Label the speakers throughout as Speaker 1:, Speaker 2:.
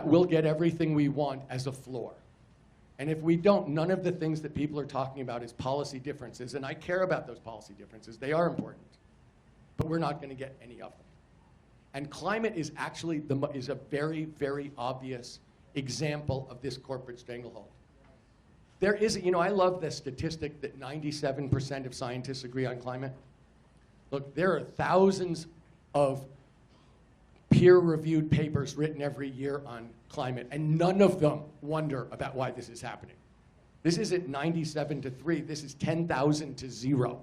Speaker 1: that we'll get everything we want as a floor. And if we don't, none of the things that people are talking about is policy differences, and I care about those policy differences. They are important, but we're not going to get any of them. And climate is actually is a very, very obvious example of this corporate stranglehold. There is, you know, I love the statistic that 97% of scientists agree on climate. Look, there are thousands of peer-reviewed papers written every year on climate, and none of them wonder about why this is happening. This isn't 97 to 3, this is 10,000 to 0.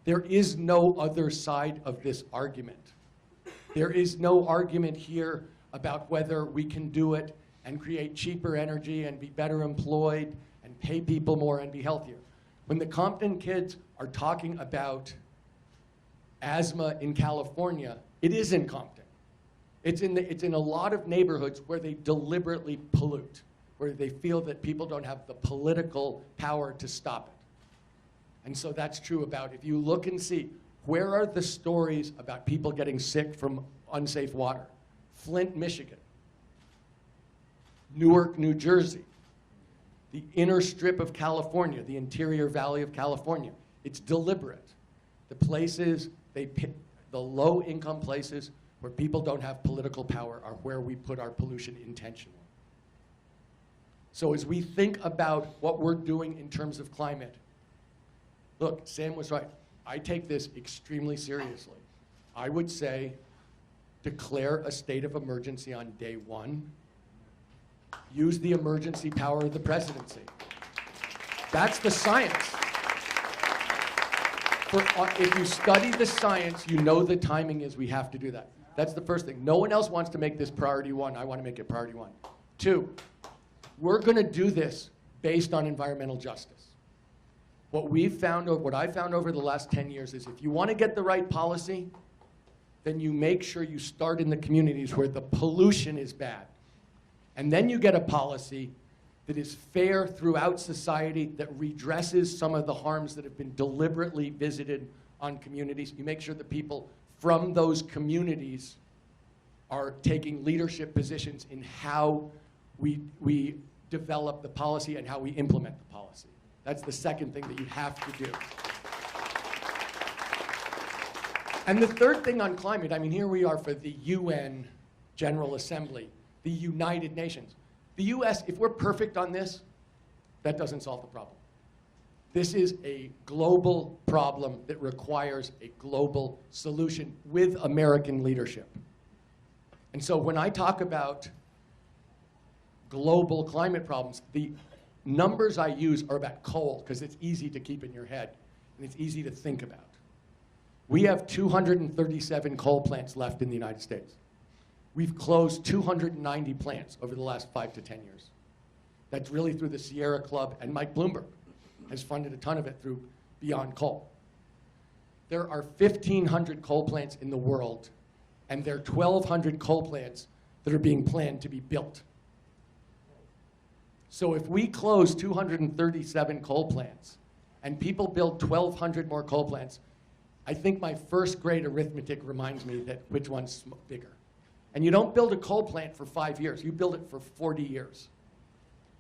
Speaker 1: There is no other side of this argument. There is no argument here about whether we can do it and create cheaper energy and be better employed and pay people more and be healthier. When the Compton kids are talking about asthma in California, it is in Compton. It's in a lot of neighborhoods where they deliberately pollute, where they feel that people don't have the political power to stop it. And so that's true about, if you look and see, where are the stories about people getting sick from unsafe water? Flint, Michigan. Newark, New Jersey. The inner strip of California, the interior valley of California. It's deliberate. The places, they pick, the low-income places where people don't have political power are where we put our pollution intentionally. So as we think about what we're doing in terms of climate, look, Sam was right. I take this extremely seriously. I would say declare a state of emergency on day one. Use the emergency power of the presidency. That's the science. If you study the science, you know the timing is we have to do that. That's the first thing. No one else wants to make this priority one. I want to make it priority one. Two, we're going to do this based on environmental justice. What I found over the last 10 years is if you want to get the right policy, then you make sure you start in the communities where the pollution is bad. And then you get a policy that is fair throughout society, that redresses some of the harms that have been deliberately visited on communities. You make sure the people from those communities are taking leadership positions in how we develop the policy and how we implement the policy. That's the second thing that you have to do. And the third thing on climate, I mean, here we are for the UN General Assembly, the United Nations. The US, if we're perfect on this, that doesn't solve the problem. This is a global problem that requires a global solution with American leadership. And so when I talk about global climate problems, the numbers I use are about coal, because it's easy to keep in your head, and it's easy to think about. We have 237 coal plants left in the United States. We've closed 290 plants over the last 5 to 10 years. That's really through the Sierra Club, and Mike Bloomberg has funded a ton of it through Beyond Coal. There are 1,500 coal plants in the world, and there are 1,200 coal plants that are being planned to be built. So if we close 237 coal plants and people build 1,200 more coal plants, I think my first grade arithmetic reminds me that which one's bigger. And you don't build a coal plant for 5 years, you build it for 40 years.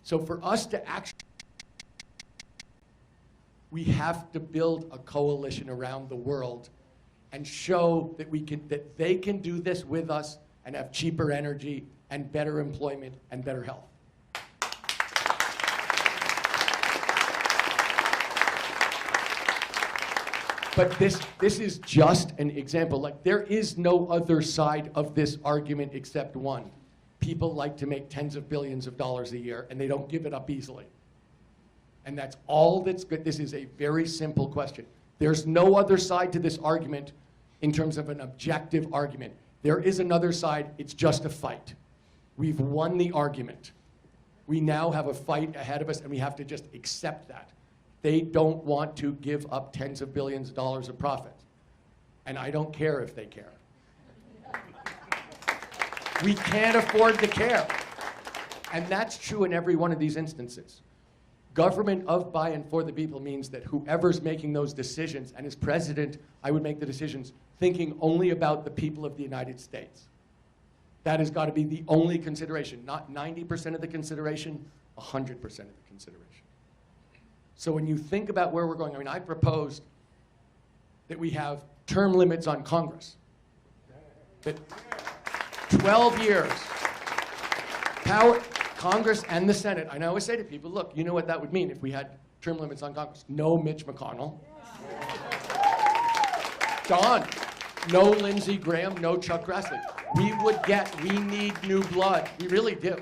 Speaker 1: So for us to actually, we have to build a coalition around the world and show that that they can do this with us and have cheaper energy and better employment and better health. But this is just an example. Like, there is no other side of this argument except one. People like to make tens of billions of dollars a year, and they don't give it up easily. And that's all that's good. This is a very simple question. There's no other side to this argument in terms of an objective argument. There is another side. It's just a fight. We've won the argument. We now have a fight ahead of us, and we have to just accept that. They don't want to give up tens of billions of dollars of profit. And I don't care if they care. We can't afford to care. And that's true in every one of these instances. Government of, by, and for the people means that whoever's making those decisions, and as president, I would make the decisions thinking only about the people of the United States. That has got to be the only consideration, not 90% of the consideration, 100% of the consideration. So when you think about where we're going, I mean, I proposed that we have term limits on Congress. That 12 years, Congress and the Senate. And I always say to people, look, you know what that would mean if we had term limits on Congress? No Mitch McConnell. Done. No Lindsey Graham, no Chuck Grassley. We need new blood. We really do.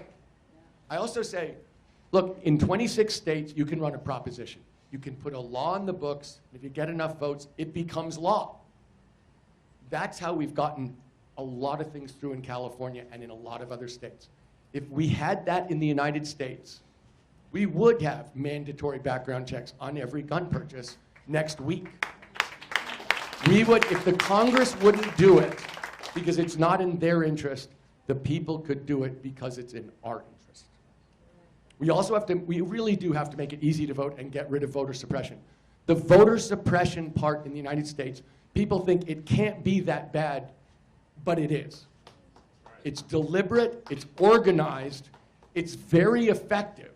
Speaker 1: I also say, look, in 26 states, you can run a proposition. You can put a law in the books. If you get enough votes, it becomes law. That's how we've gotten a lot of things through in California and in a lot of other states. If we had that in the United States, we would have mandatory background checks on every gun purchase next week. We would, if the Congress wouldn't do it because it's not in their interest, the people could do it because it's in our interest. We also have to, we really do have to make it easy to vote and get rid of voter suppression. The voter suppression part in the United States, people think it can't be that bad, but it is. It's deliberate, it's organized, it's very effective,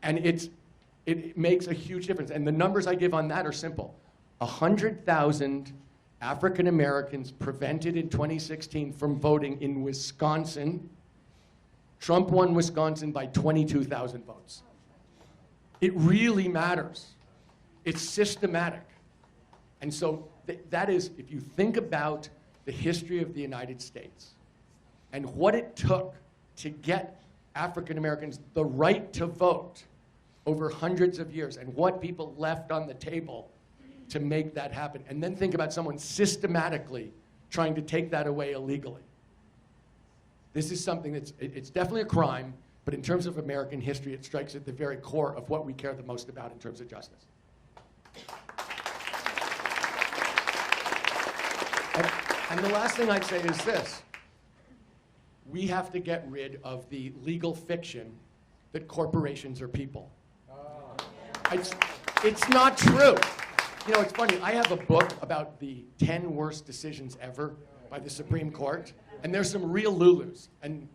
Speaker 1: and it makes a huge difference. And the numbers I give on that are simple. 100,000 African Americans prevented in 2016 from voting in Wisconsin. Trump won Wisconsin by 22,000 votes. It really matters. It's systematic. And so that is, if you think about the history of the United States and what it took to get African Americans the right to vote over hundreds of years and what people left on the table to make that happen. And then think about someone systematically trying to take that away illegally. This is something that's, it's definitely a crime, but in terms of American history, it strikes at the very core of what we care the most about in terms of justice. And the last thing I'd say is this. We have to get rid of the legal fiction that corporations are people. It's not true. You know, it's funny, I have a book about the 10 worst decisions ever by the Supreme Court, and there's some real Lulus, and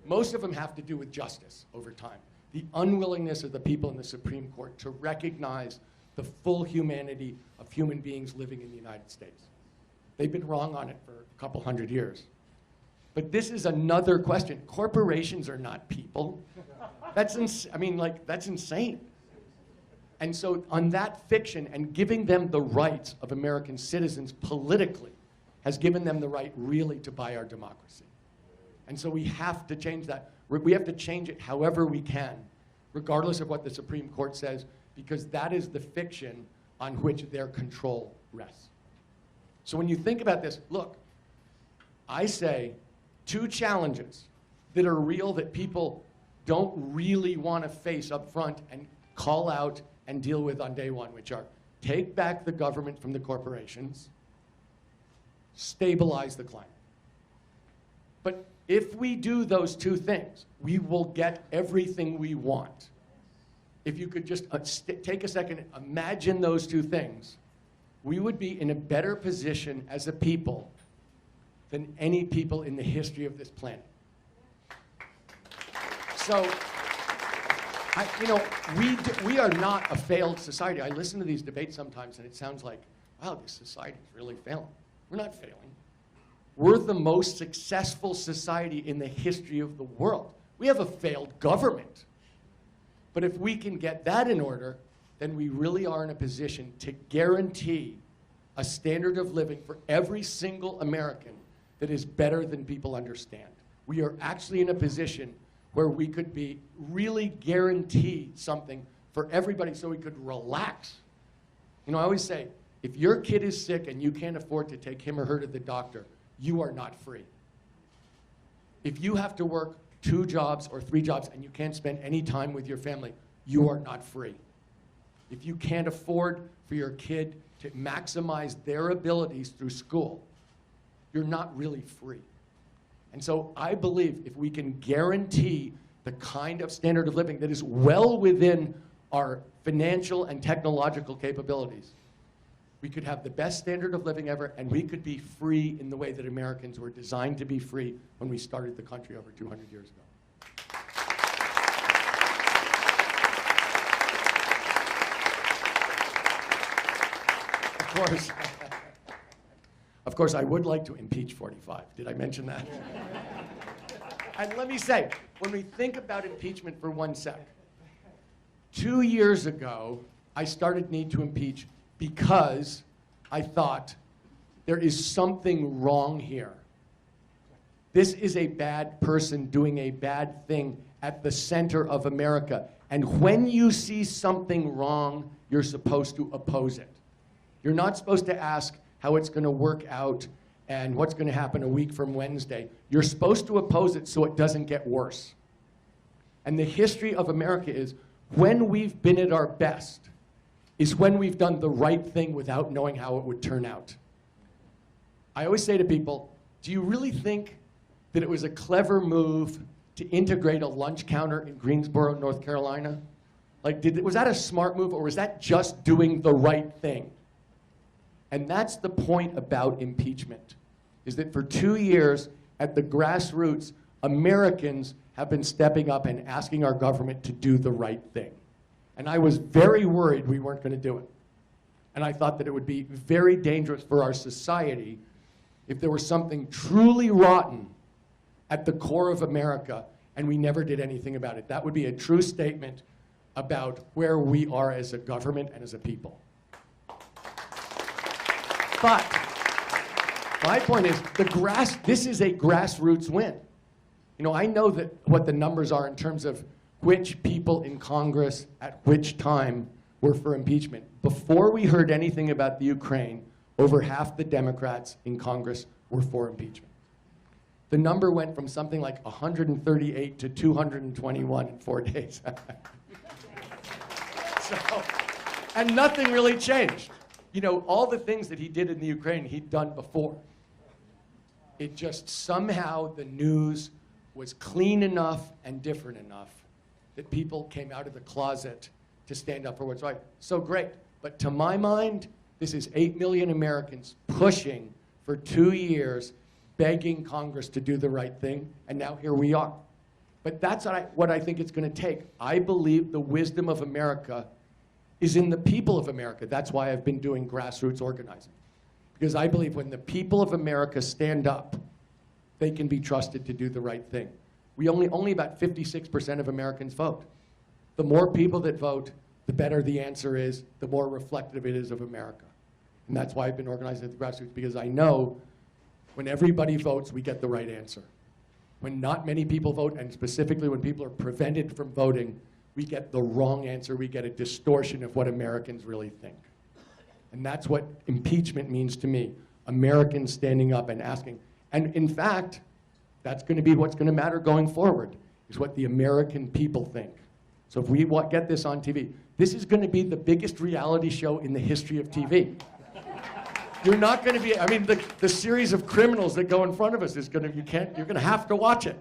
Speaker 1: most of them have to do with justice over time. The unwillingness of the people in the Supreme Court to recognize the full humanity of human beings living in the United States. They've been wrong on it for a couple hundred years. But this is another question. Corporations are not people. That's insane. And so on that fiction and giving them the rights of American citizens politically has given them the right really to buy our democracy. And so we have to change that. We have to change it however we can, regardless of what the Supreme Court says, because that is the fiction on which their control rests. So when you think about this, look, I say 2 challenges that are real that people don't really want to face up front and call out and deal with on day one, which are take back the government from the corporations, stabilize the climate. But if we do those 2 things, we will get everything we want. If you could just take a second, imagine those 2 things, we would be in a better position as a people than any people in the history of this planet. So, we are not a failed society. I listen to these debates sometimes and it sounds like, wow, this society is really failing. We're not failing. We're the most successful society in the history of the world. We have a failed government. But if we can get that in order, then we really are in a position to guarantee a standard of living for every single American that is better than people understand. We are actually in a position where we could really guarantee something for everybody so we could relax. You know, I always say, if your kid is sick and you can't afford to take him or her to the doctor, you are not free. If you have to work 2 jobs or 3 jobs and you can't spend any time with your family, you are not free. If you can't afford for your kid to maximize their abilities through school, you're not really free. And so I believe if we can guarantee the kind of standard of living that is well within our financial and technological capabilities, we could have the best standard of living ever, and we could be free in the way that Americans were designed to be free when we started the country over 200 years ago. Of course, I would like to impeach 45. Did I mention that? And let me say, when we think about impeachment for 1 sec, 2 years ago, I started need to impeach because I thought there is something wrong here. This is a bad person doing a bad thing at the center of America. And when you see something wrong, you're supposed to oppose it. You're not supposed to ask how it's going to work out and what's going to happen a week from Wednesday. You're supposed to oppose it so it doesn't get worse. And the history of America is when we've been at our best is when we've done the right thing without knowing how it would turn out. I always say to people, do you really think that it was a clever move to integrate a lunch counter in Greensboro, North Carolina? Like, was that a smart move, or was that just doing the right thing? And that's the point about impeachment, is that for 2 years, at the grassroots, Americans have been stepping up and asking our government to do the right thing. And I was very worried we weren't going to do it. And I thought that it would be very dangerous for our society if there was something truly rotten at the core of America and we never did anything about it. That would be a true statement about where we are as a government and as a people. But my point is, this is a grassroots win. You know, I know that what the numbers are in terms of which people in Congress at which time were for impeachment. Before we heard anything about the Ukraine, over half the Democrats in Congress were for impeachment. The number went from something like 138 to 221 in 4 days. And nothing really changed. You know, all the things that he did in the Ukraine, he'd done before. It just somehow the news was clean enough and different enough that people came out of the closet to stand up for what's right. So great. But to my mind, this is 8 million Americans pushing for 2 years, begging Congress to do the right thing, and now here we are. But that's what I think it's going to take. I believe the wisdom of America is in the people of America. That's why I've been doing grassroots organizing. Because I believe when the people of America stand up, they can be trusted to do the right thing. Only about 56% of Americans vote. The more people that vote, the better the answer is, the more reflective it is of America. And that's why I've been organizing at the grassroots, because I know when everybody votes, we get the right answer. When not many people vote, and specifically when people are prevented from voting, we get the wrong answer. We get a distortion of what Americans really think. And that's what impeachment means to me. Americans standing up and asking. And in fact, that's going to be what's going to matter going forward, is what the American people think. So if we get this on TV, this is going to be the biggest reality show in the history of TV. You're not going to be, I mean, the series of criminals that go in front of us is going to, you're going to have to watch it.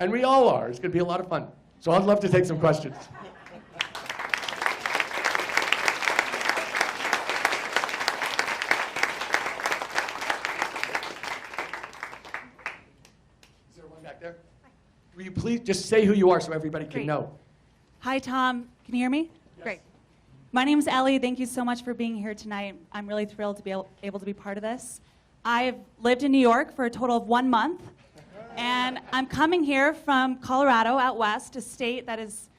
Speaker 1: And we all are. It's going to be a lot of fun. So I'd love to take some questions. Is there one back there? Will you please just say who you are so everybody can know?
Speaker 2: Hi, Tom. Can you hear me?
Speaker 1: Yes.
Speaker 2: Great. My name's Ellie. Thank you so much for being here tonight. I'm really thrilled to be able to be part of this. I've lived in New York for a total of 1 month. And I'm coming here from Colorado out west, a state that is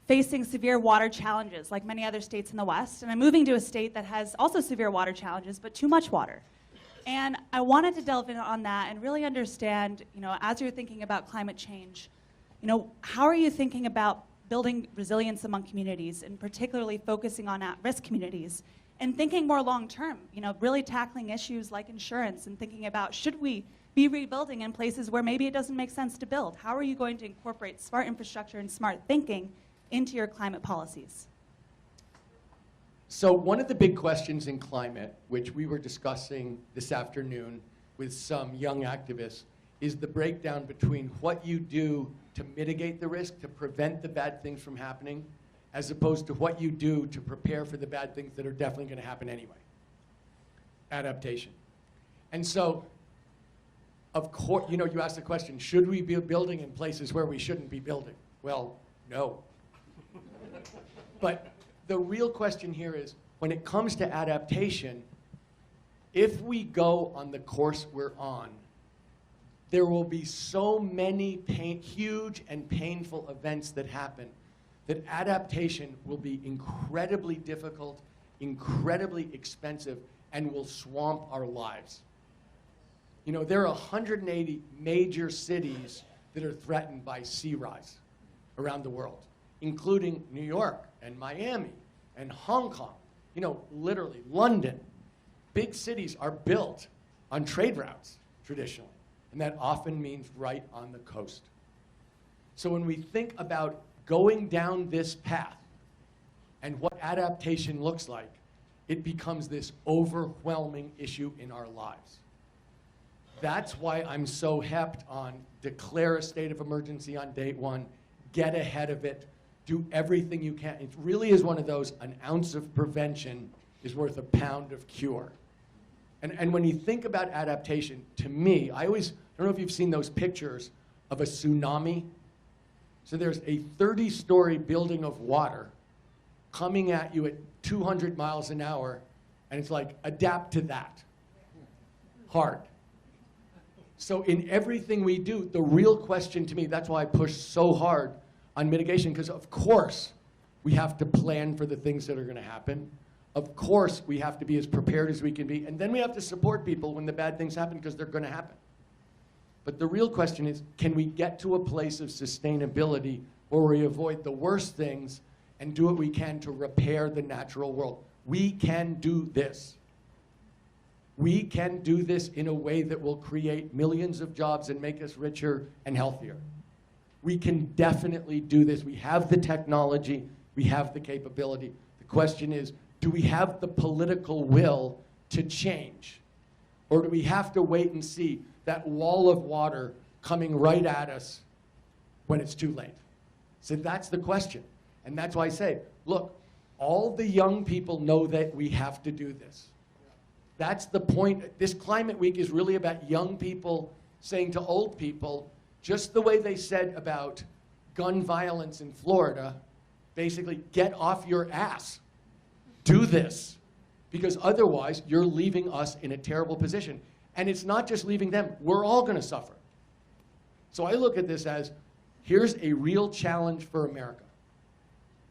Speaker 2: facing severe water challenges, like many other states in the West. And I'm moving to a state that has also severe water challenges, but too much water. And I wanted to delve in on that and really understand, you know, as you're thinking about climate change, you know, how are you thinking about building resilience among communities, and particularly focusing on at-risk communities, and thinking more long-term, you know, really tackling issues like insurance and thinking about, should we be rebuilding in places where maybe it doesn't make sense to build? How are you going to incorporate smart infrastructure and smart thinking into your climate policies?
Speaker 1: So one of the big questions in climate, which we were discussing this afternoon with some young activists, is the breakdown between what you do to mitigate the risk, to prevent the bad things from happening, as opposed to what you do to prepare for the bad things that are definitely going to happen anyway. adaptation. And so, of course, you know, you asked the question, should we be building in places where we shouldn't be building? Well, no. But the real question here is, when it comes to adaptation, if we go on the course we're on, there will be so many huge and painful events that happen that adaptation will be incredibly difficult, incredibly expensive, and will swamp our lives. You know, there are 180 major cities that are threatened by sea rise around the world, including New York and Miami and Hong Kong. You know, literally, London. Big cities are built on trade routes, traditionally, and that often means right on the coast. So when we think about going down this path and what adaptation looks like, it becomes this overwhelming issue in our lives. That's why I'm so hepped on declare a state of emergency on date one, get ahead of it, do everything you can. It really is one of those, an ounce of prevention is worth a pound of cure. And when you think about adaptation, to me, I don't know if you've seen those pictures of a tsunami. So there's a 30-story building of water coming at you at 200 miles an hour, and it's like, adapt to that. Hard. So in everything we do, the real question to me, that's why I push so hard on mitigation, because of course we have to plan for the things that are going to happen. Of course we have to be as prepared as we can be, and then we have to support people when the bad things happen, because they're going to happen. But the real question is, can we get to a place of sustainability where we avoid the worst things and do what we can to repair the natural world? We can do this. We can do this in a way that will create millions of jobs and make us richer and healthier. We can definitely do this. We have the technology. We have the capability. The question is, do we have the political will to change? Or do we have to wait and see that wall of water coming right at us when it's too late? So that's the question. And that's why I say, look, all the young people know that we have to do this. That's the point. This Climate Week is really about young people saying to old people, just the way they said about gun violence in Florida, basically, get off your ass. Do this. Because otherwise, you're leaving us in a terrible position. And it's not just leaving them. We're all going to suffer. So I look at this as, here's a real challenge for America.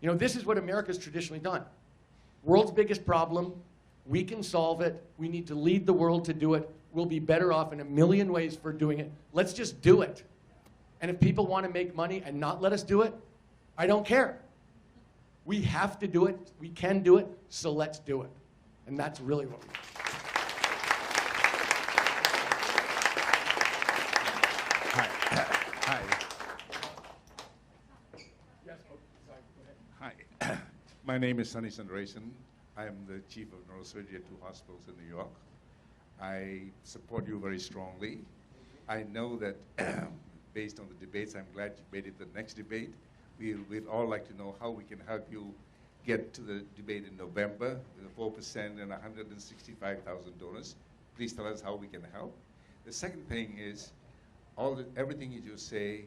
Speaker 1: You know, this is what America's traditionally done. World's biggest problem. We can solve it. We need to lead the world to do it. We'll be better off in a million ways for doing it. Let's just do it. And if people want to make money and not let us do it, I don't care. We have to do it. We can do it. So let's do it. And that's really what we do.
Speaker 3: Hi.
Speaker 1: Yes. Oh, sorry. Go ahead.
Speaker 3: Hi. My name is Sunny Sundaresan. I am the chief of neurosurgery at 2 hospitals in New York. I support you very strongly. I know that based on the debates, I'm glad you made it the next debate. We'd all like to know how we can help you get to the debate in November with 4% and 165,000 donors. Please tell us how we can help. The second thing is, everything you just say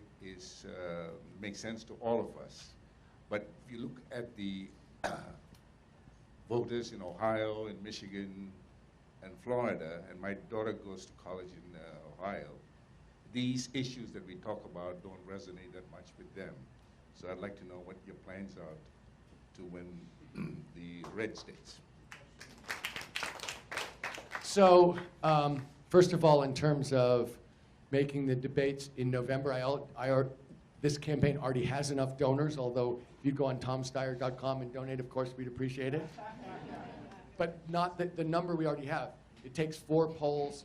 Speaker 3: makes sense to all of us. But if you look at the voters in Ohio, in Michigan, and Florida, and my daughter goes to college in Ohio, these issues that we talk about don't resonate that much with them. So I'd like to know what your plans are to win the red states.
Speaker 1: So, first of all, in terms of making the debates in November, this campaign already has enough donors, although if you go on tomsteyer.com and donate, of course, we'd appreciate it. But not the number we already have. It takes 4 polls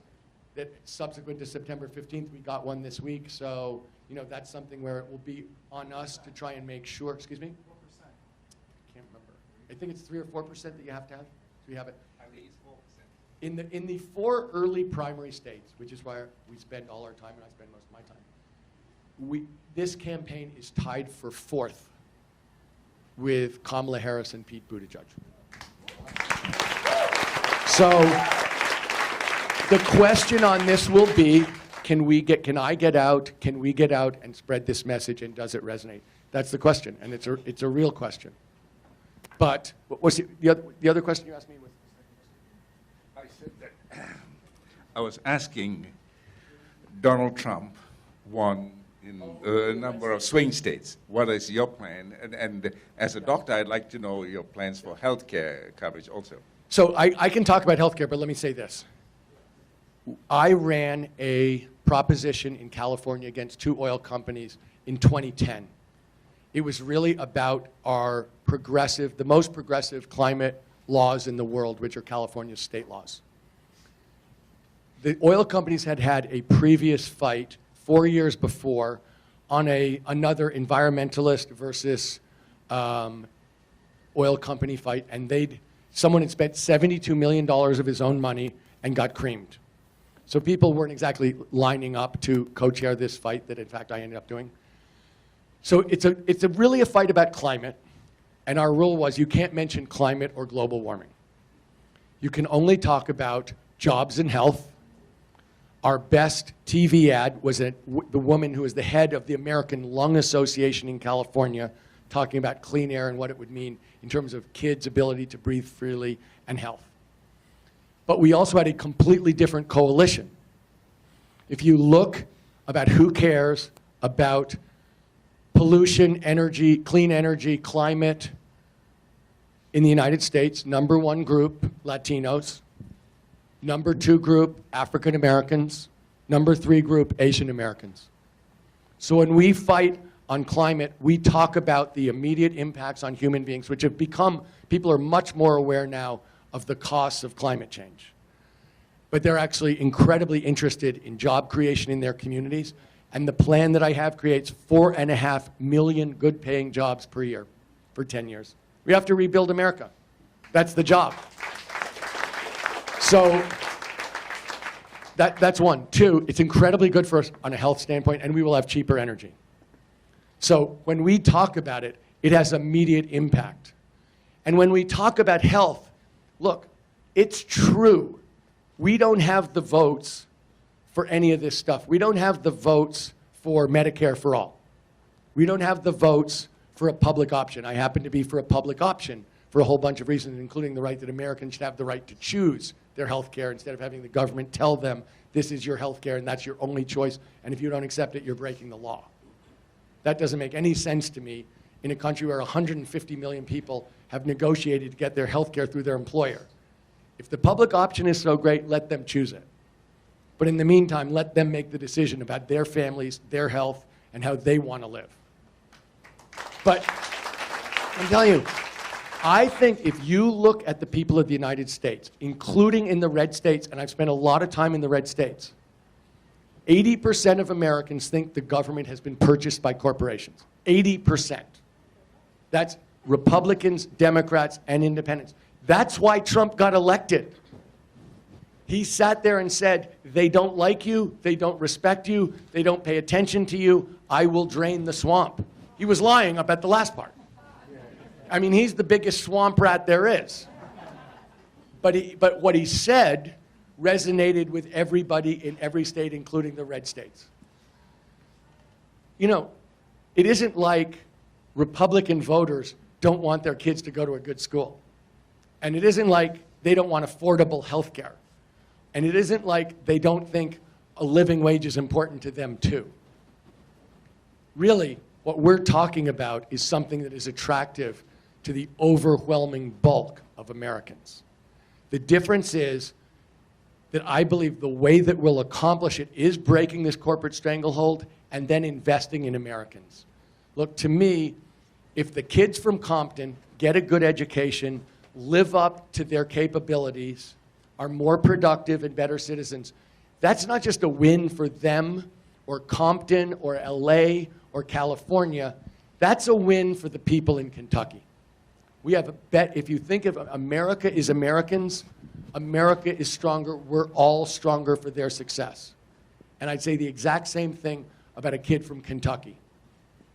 Speaker 1: that subsequent to September 15th, we got one this week, so you know that's something where it will be on us to try and make sure, excuse me? 4%. I can't remember. I think it's 3 or 4% that you have to have. So we have it.
Speaker 3: I think it's 4%.
Speaker 1: In the 4 early primary states, which is where we spend all our time and I spend most of my time, this campaign is tied for 4th with Kamala Harris and Pete Buttigieg. So The question on this will be, can I get out and spread this message, and does it resonate? That's the question, and it's a real question. But what was the other question you asked me was?
Speaker 3: I said that I was asking, Donald Trump won in a number of swing states. What is your plan? And as a doctor, I'd like to know your plans for health care coverage also.
Speaker 1: So I can talk about healthcare, but let me say this. I ran a proposition in California against 2 oil companies in 2010. It was really about our the most progressive climate laws in the world, which are California's state laws. The oil companies had had a previous fight 4 years before on another environmentalist versus oil company fight, and someone had spent $72 million of his own money and got creamed. So people weren't exactly lining up to co-chair this fight that, in fact, I ended up doing. So it's really a fight about climate, and our rule was you can't mention climate or global warming. You can only talk about jobs and health. Our best TV ad was the woman who was the head of the American Lung Association in California talking about clean air and what it would mean in terms of kids' ability to breathe freely and health. But we also had a completely different coalition. If you look about who cares about pollution, energy, clean energy, climate in the United States, number 1 group, Latinos. Number 2 group, African Americans. Number 3 group, Asian Americans. So when we fight on climate, we talk about the immediate impacts on human beings, which have become, people are much more aware now of the costs of climate change. But they're actually incredibly interested in job creation in their communities. And the plan that I have creates 4.5 million good-paying jobs per year for 10 years. We have to rebuild America. That's the job. So that's 1. 2, it's incredibly good for us on a health standpoint, and we will have cheaper energy. So when we talk about it, it has immediate impact. And when we talk about health, look, it's true. We don't have the votes for any of this stuff. We don't have the votes for Medicare for all. We don't have the votes for a public option. I happen to be for a public option for a whole bunch of reasons, including the right that Americans should have the right to choose their health care instead of having the government tell them this is your health care and that's your only choice, and if you don't accept it, you're breaking the law. That doesn't make any sense to me in a country where 150 million people have negotiated to get their health care through their employer. If the public option is so great, let them choose it. But in the meantime, let them make the decision about their families, their health, and how they want to live. But I'm telling you, I think if you look at the people of the United States, including in the red states, and I've spent a lot of time in the red states, 80% of Americans think the government has been purchased by corporations. 80%. That's Republicans, Democrats, and independents. That's why Trump got elected. He sat there and said, they don't like you, they don't respect you, they don't pay attention to you, I will drain the swamp. He was lying about the last part. I mean, he's the biggest swamp rat there is. But what he said resonated with everybody in every state, including the red states. You know, it isn't like Republican voters don't want their kids to go to a good school. And it isn't like they don't want affordable health care. And it isn't like they don't think a living wage is important to them too. Really, what we're talking about is something that is attractive to the overwhelming bulk of Americans. The difference is that I believe the way that we'll accomplish it is breaking this corporate stranglehold and then investing in Americans. Look, to me, if the kids from Compton get a good education, live up to their capabilities, are more productive and better citizens, that's not just a win for them or Compton or LA or California, that's a win for the people in Kentucky. We have a bet, if you think of America is Americans, America is stronger, we're all stronger for their success. And I'd say the exact same thing about a kid from Kentucky.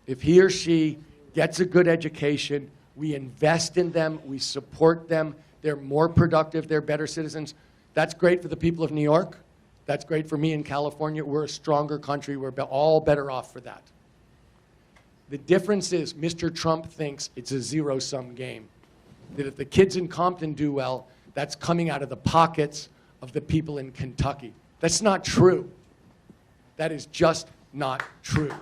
Speaker 1: If he or she gets a good education, we invest in them, we support them, they're more productive, they're better citizens. That's great for the people of New York, That's great for me in California. We're a stronger country. We're all better off for that. The difference is Mr. Trump thinks it's a zero-sum game. That if the kids in Compton do well, that's coming out of the pockets of the people in Kentucky. That's not true. That is just not true.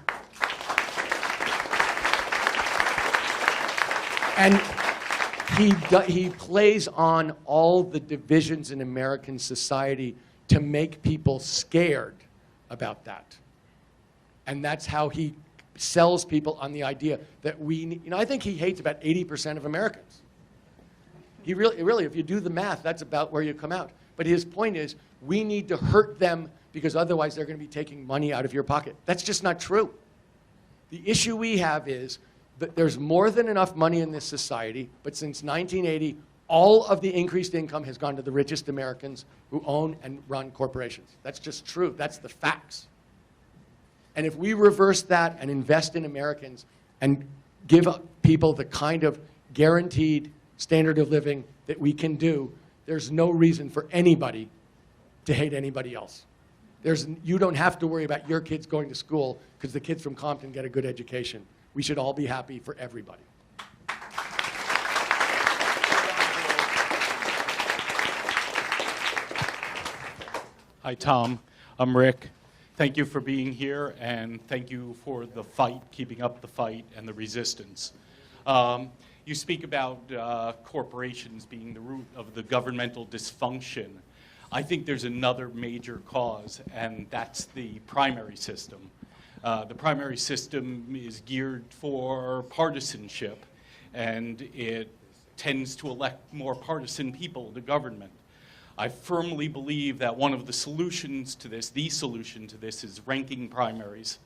Speaker 1: And he plays on all the divisions in American society to make people scared about that. And that's how he sells people on the idea that I think he hates about 80% of Americans. He really, if you do the math, that's about where you come out. But his point is, we need to hurt them because otherwise they're going to be taking money out of your pocket. That's just not true. The issue we have is that there's more than enough money in this society, but since 1980, all of the increased income has gone to the richest Americans who own and run corporations. That's just true. That's the facts. And if we reverse that and invest in Americans and give people the kind of guaranteed standard of living that we can do, there's no reason for anybody to hate anybody else. You don't have to worry about your kids going to school because the kids from Compton get a good education. We should all be happy for everybody.
Speaker 4: Hi, Tom. I'm Rick. Thank you for being here, and thank you for the fight, keeping up the fight and the resistance. You speak about corporations being the root of the governmental dysfunction. I think there's another major cause, and that's the primary system. The primary system is geared for partisanship, and it tends to elect more partisan people to government. I firmly believe that one of the solutions to this, the solution to this, is ranking primaries,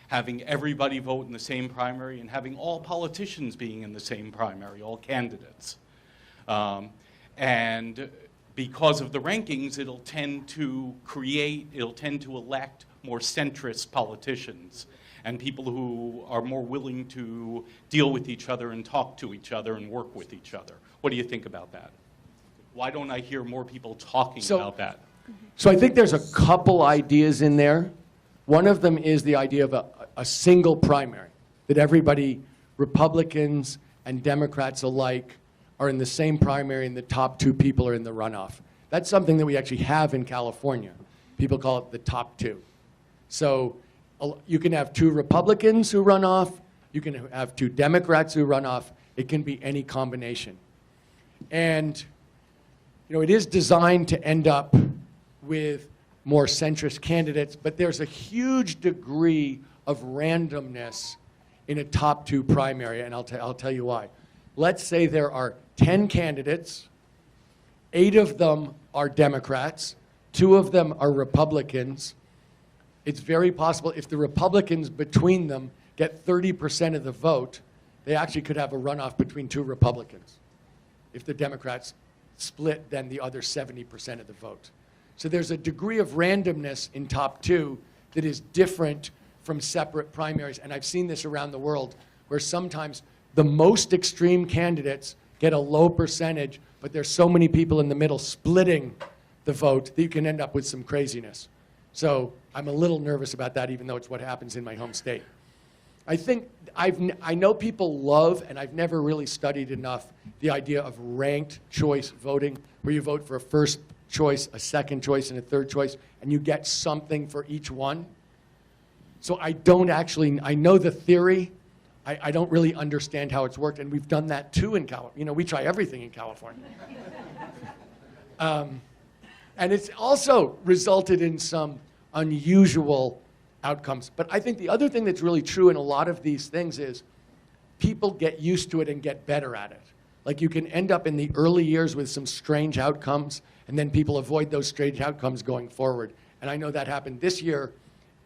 Speaker 4: having everybody vote in the same primary and having all politicians being in the same primary, all candidates. And because of the rankings, it'll tend to elect more centrist politicians and people who are more willing to deal with each other and talk to each other and work with each other. What do you think about that? Why don't I hear more people talking about that?
Speaker 1: So I think there's a couple ideas in there. One of them is the idea of a single primary, that everybody, Republicans and Democrats alike, are in the same primary and the top two people are in the runoff. That's something that we actually have in California. People call it the top two. So you can have two Republicans who run off, you can have two Democrats who run off, it can be any combination. And it is designed to end up with more centrist candidates, but there's a huge degree of randomness in a top two primary, and I'll tell you why. Let's say there are 10 candidates, 8 of them are Democrats, 2 of them are Republicans. It's very possible if the Republicans between them get 30% of the vote, they actually could have a runoff between 2 Republicans. If the Democrats split, then the other 70% of the vote. So there's a degree of randomness in top two that is different from separate primaries. And I've seen this around the world where sometimes the most extreme candidates get a low percentage, but there's so many people in the middle splitting the vote that you can end up with some craziness. So I'm a little nervous about that, even though it's what happens in my home state. I think I know people love, and I've never really studied enough, the idea of ranked choice voting, where you vote for a first choice, a second choice, and a third choice, and you get something for each one. So I know the theory. I don't really understand how it's worked, and we've done that too in California. We try everything in California. And it's also resulted in some unusual outcomes. But I think the other thing that's really true in a lot of these things is people get used to it and get better at it. Like you can end up in the early years with some strange outcomes, and then people avoid those strange outcomes going forward. And I know that happened this year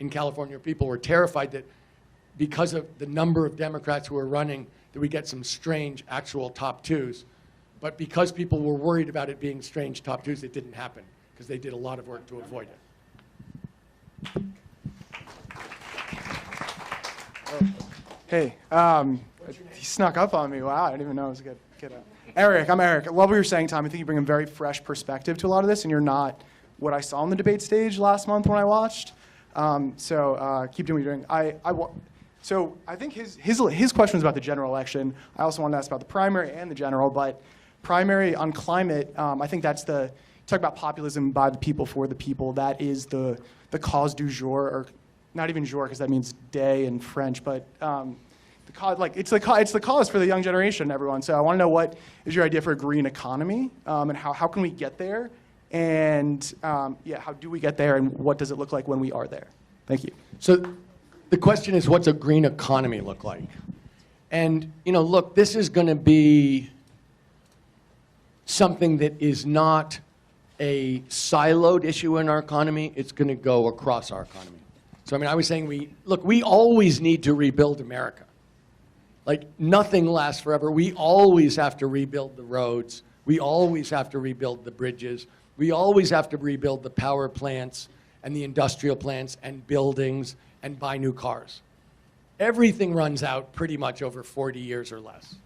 Speaker 1: in California. People were terrified that because of the number of Democrats who are running, that we get some strange actual top twos. But because people were worried about it being strange top twos, it didn't happen, because they did a lot of work to avoid it.
Speaker 5: Hey, he snuck up on me. Wow, I didn't even know I was a good Eric, I'm Eric. I love what you're saying, Tom. I think you bring a very fresh perspective to a lot of this, and you're not what I saw on the debate stage last month when I watched. So keep doing what you're doing. So I think his question was about the general election. I also wanted to ask about the primary and the general, but primary on climate, I think that's talk about populism by the people for the people. That is the cause du jour, or not even jour because that means day in French, but it's the cause for the young generation, everyone. So I want to know, what is your idea for a green economy, and how can we get there, and how do we get there, and what does it look like when we are there? Thank you.
Speaker 1: So the question is, what's a green economy look like? And look, this is going to be something that is not a siloed issue in our economy. It's going to go across our economy. So I was saying, we always need to rebuild America. Like, nothing lasts forever. We always have to rebuild the roads. We always have to rebuild the bridges. We always have to rebuild the power plants and the industrial plants and buildings and buy new cars. Everything runs out pretty much over 40 years or less.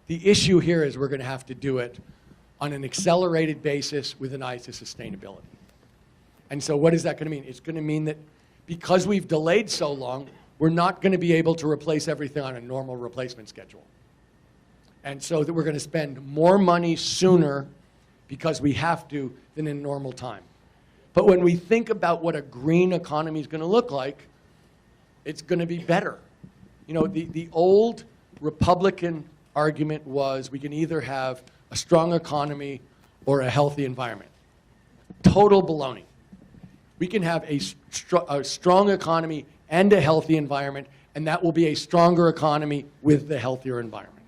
Speaker 1: The issue here is we're going to have to do it on an accelerated basis with an eye to sustainability. And so what is that going to mean? It's going to mean that because we've delayed so long, we're not going to be able to replace everything on a normal replacement schedule. And so that we're going to spend more money sooner because we have to than in normal time. But when we think about what a green economy is going to look like, it's going to be better. The old Republican argument was we can either have a strong economy or a healthy environment. Total baloney. We can have a strong economy and a healthy environment, and that will be a stronger economy with the healthier environment.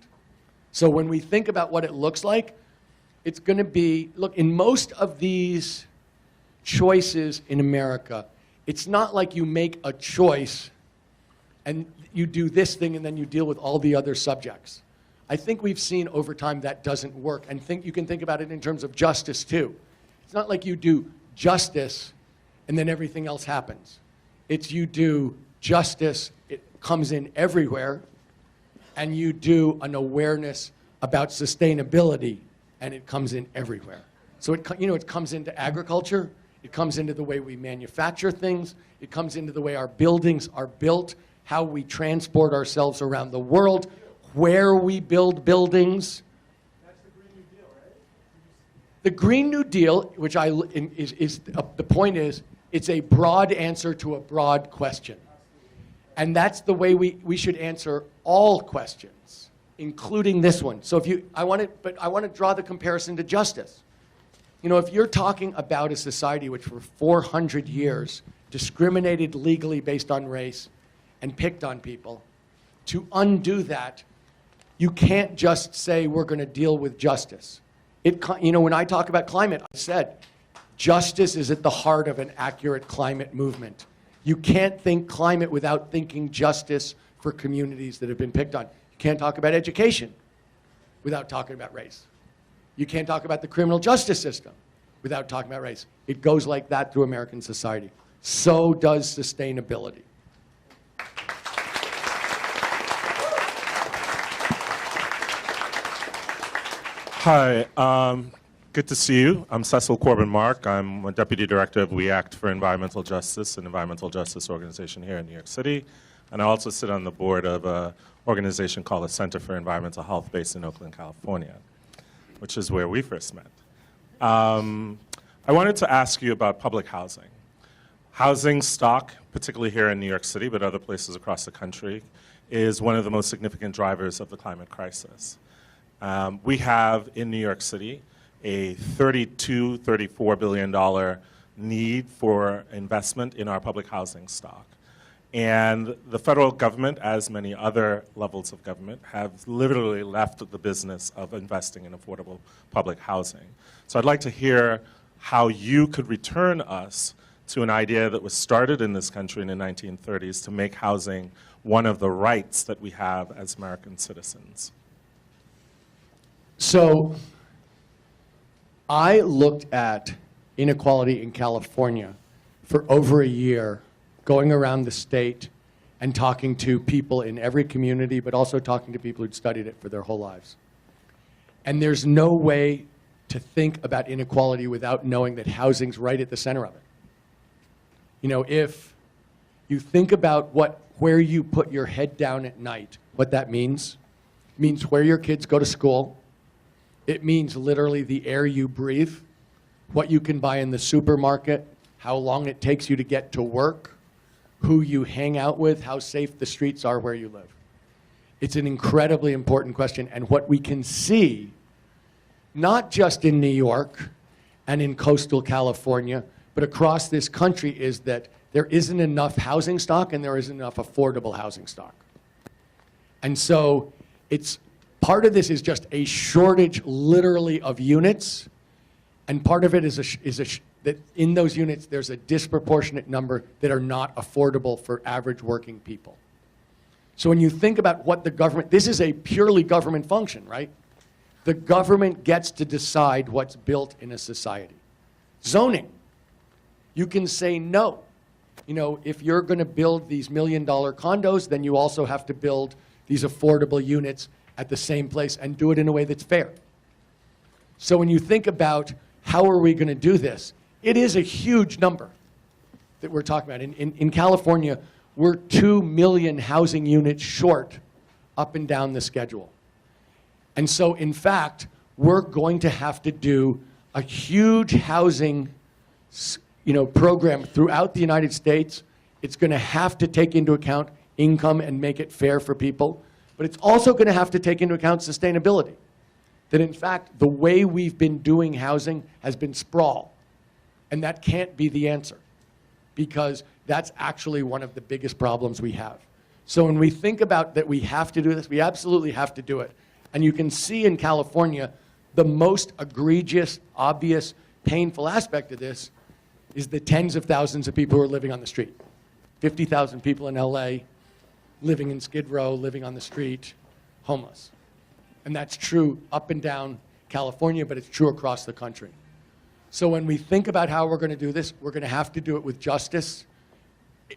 Speaker 1: So when we think about what it looks like, it's going to be, look, in most of these choices in America, it's not like you make a choice and you do this thing and then you deal with all the other subjects. I think we've seen over time that doesn't work, and you can think about it in terms of justice too. It's not like you do justice and then everything else happens. It's you do justice, it comes in everywhere, and you do an awareness about sustainability, and it comes in everywhere. So it comes into agriculture, it comes into the way we manufacture things, it comes into the way our buildings are built, how we transport ourselves around the world, where we build buildings.
Speaker 5: That's the Green New Deal, right?
Speaker 1: The Green New Deal, which the point is, it's a broad answer to a broad question. And that's the way we should answer all questions, including this one. So I want to draw the comparison to justice. If you're talking about a society which for 400 years discriminated legally based on race and picked on people, to undo that, you can't just say we're going to deal with justice. When I talk about climate, I said justice is at the heart of an accurate climate movement. You can't think climate without thinking justice for communities that have been picked on. You can't talk about education without talking about race. You can't talk about the criminal justice system without talking about race. It goes like that through American society. So does sustainability.
Speaker 6: Hi, good to see you. I'm Cecil Corbin-Mark. I'm a Deputy Director of We Act for Environmental Justice, an environmental justice organization here in New York City. And I also sit on the board of an organization called the Center for Environmental Health based in Oakland, California, which is where we first met. I wanted to ask you about public housing. Housing stock, particularly here in New York City, but other places across the country, is one of the most significant drivers of the climate crisis. We have in New York City a $34 billion need for investment in our public housing stock. And the federal government, as many other levels of government, have literally left the business of investing in affordable public housing. So I'd like to hear how you could return us to an idea that was started in this country in the 1930s to make housing one of the rights that we have as American citizens.
Speaker 1: So I looked at inequality in California for over a year, going around the state and talking to people in every community, but also talking to people who'd studied it for their whole lives. And there's no way to think about inequality without knowing that housing's right at the center of it. You know, if you think about where you put your head down at night, what that means where your kids go to school. It means literally the air you breathe, what you can buy in the supermarket, how long it takes you to get to work, who you hang out with, how safe the streets are where you live. It's an incredibly important question, and what we can see, not just in New York and in coastal California, but across this country, is that there isn't enough housing stock and there isn't enough affordable housing stock. And so part of this is just a shortage literally of units, and part of it is that in those units there's a disproportionate number that are not affordable for average working people. So when you think about what the government, this is a purely government function, right? The government gets to decide what's built in a society. Zoning. You can say no. You know, if you're going to build these $1 million condos, then you also have to build these affordable units at the same place and do it in a way that's fair. So when you think about how are we going to do this, it is a huge number that we're talking about. In California, we're 2 million housing units short up and down the schedule. And so, in fact, we're going to have to do a huge housing program throughout the United States. It's going to have to take into account income and make it fair for people. But it's also going to have to take into account sustainability. That, in fact, the way we've been doing housing has been sprawl. And that can't be the answer, because that's actually one of the biggest problems we have. So when we think about that we have to do this, we absolutely have to do it. And you can see in California, the most egregious, obvious, painful aspect of this is the tens of thousands of people who are living on the street. 50,000 people in LA living in Skid Row, living on the street, homeless. And that's true up and down California, but it's true across the country. So when we think about how we're going to do this, we're going to have to do it with justice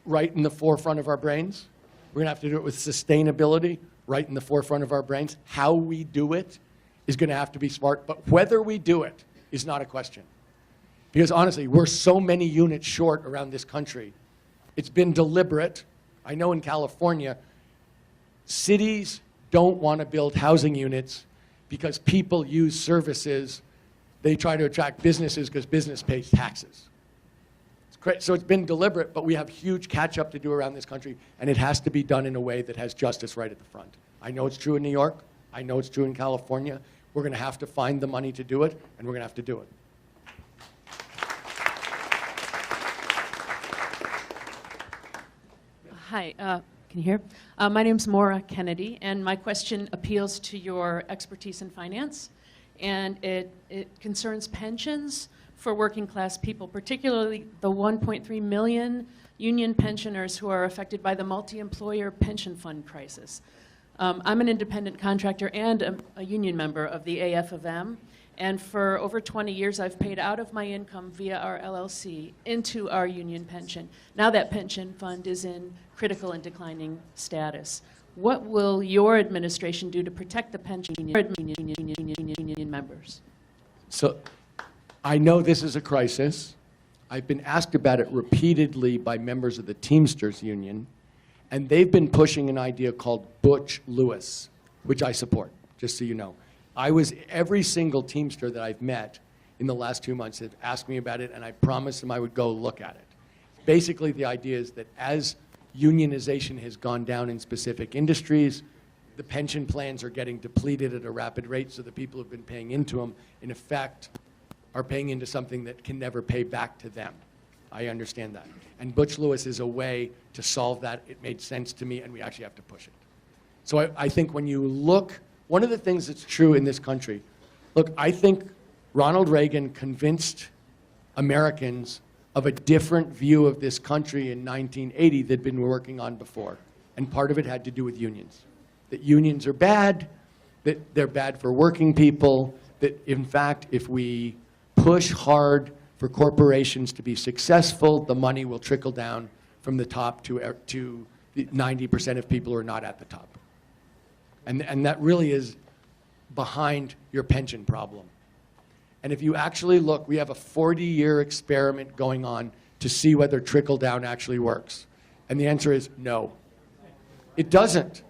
Speaker 1: right in the forefront of our brains. We're going to have to do it with sustainability right in the forefront of our brains. How we do it is going to have to be smart, but whether we do it is not a question. Because honestly, we're so many units short around this country. It's been deliberate. I know in California, cities don't want to build housing units because people use services. They try to attract businesses because business pays taxes. It's great. So it's been deliberate, but we have huge catch-up to do around this country, and it has to be done in a way that has justice right at the front. I know it's true in New York. I know it's true in California. We're going to have to find the money to do it, and we're going to have to do it.
Speaker 7: Hi, can you hear? My name's Maura Kennedy, and my question appeals to your expertise in finance, and it concerns pensions for working class people, particularly the 1.3 million union pensioners who are affected by the multi-employer pension fund crisis. I'm an independent contractor and a union member of the AF&M, and for over 20 years I've paid out of my income via our LLC into our union pension. Now that pension fund is in critical and declining status. What will your administration do to protect the pension union members?
Speaker 1: So I know this is a crisis. I've been asked about it repeatedly by members of the Teamsters Union, and they've been pushing an idea called Butch Lewis, which I support, just so you know. Every single Teamster that I've met in the last 2 months have asked me about it, and I promised them I would go look at it. Basically, the idea is that as unionization has gone down in specific industries, the pension plans are getting depleted at a rapid rate, so the people who have been paying into them, in effect, are paying into something that can never pay back to them. I understand that. And Butch Lewis is a way to solve that. It made sense to me, and we actually have to push it. So I think when you look, one of the things that's true in this country, look, I think Ronald Reagan convinced Americans of a different view of this country in 1980 that been working on before. And part of it had to do with unions. That unions are bad, that they're bad for working people, that in fact, if we push hard for corporations to be successful, the money will trickle down from the top to the 90% of people who are not at the top. And that really is behind your pension problem. And if you actually look, we have a 40-year experiment going on to see whether trickle-down actually works. And the answer is no. It doesn't.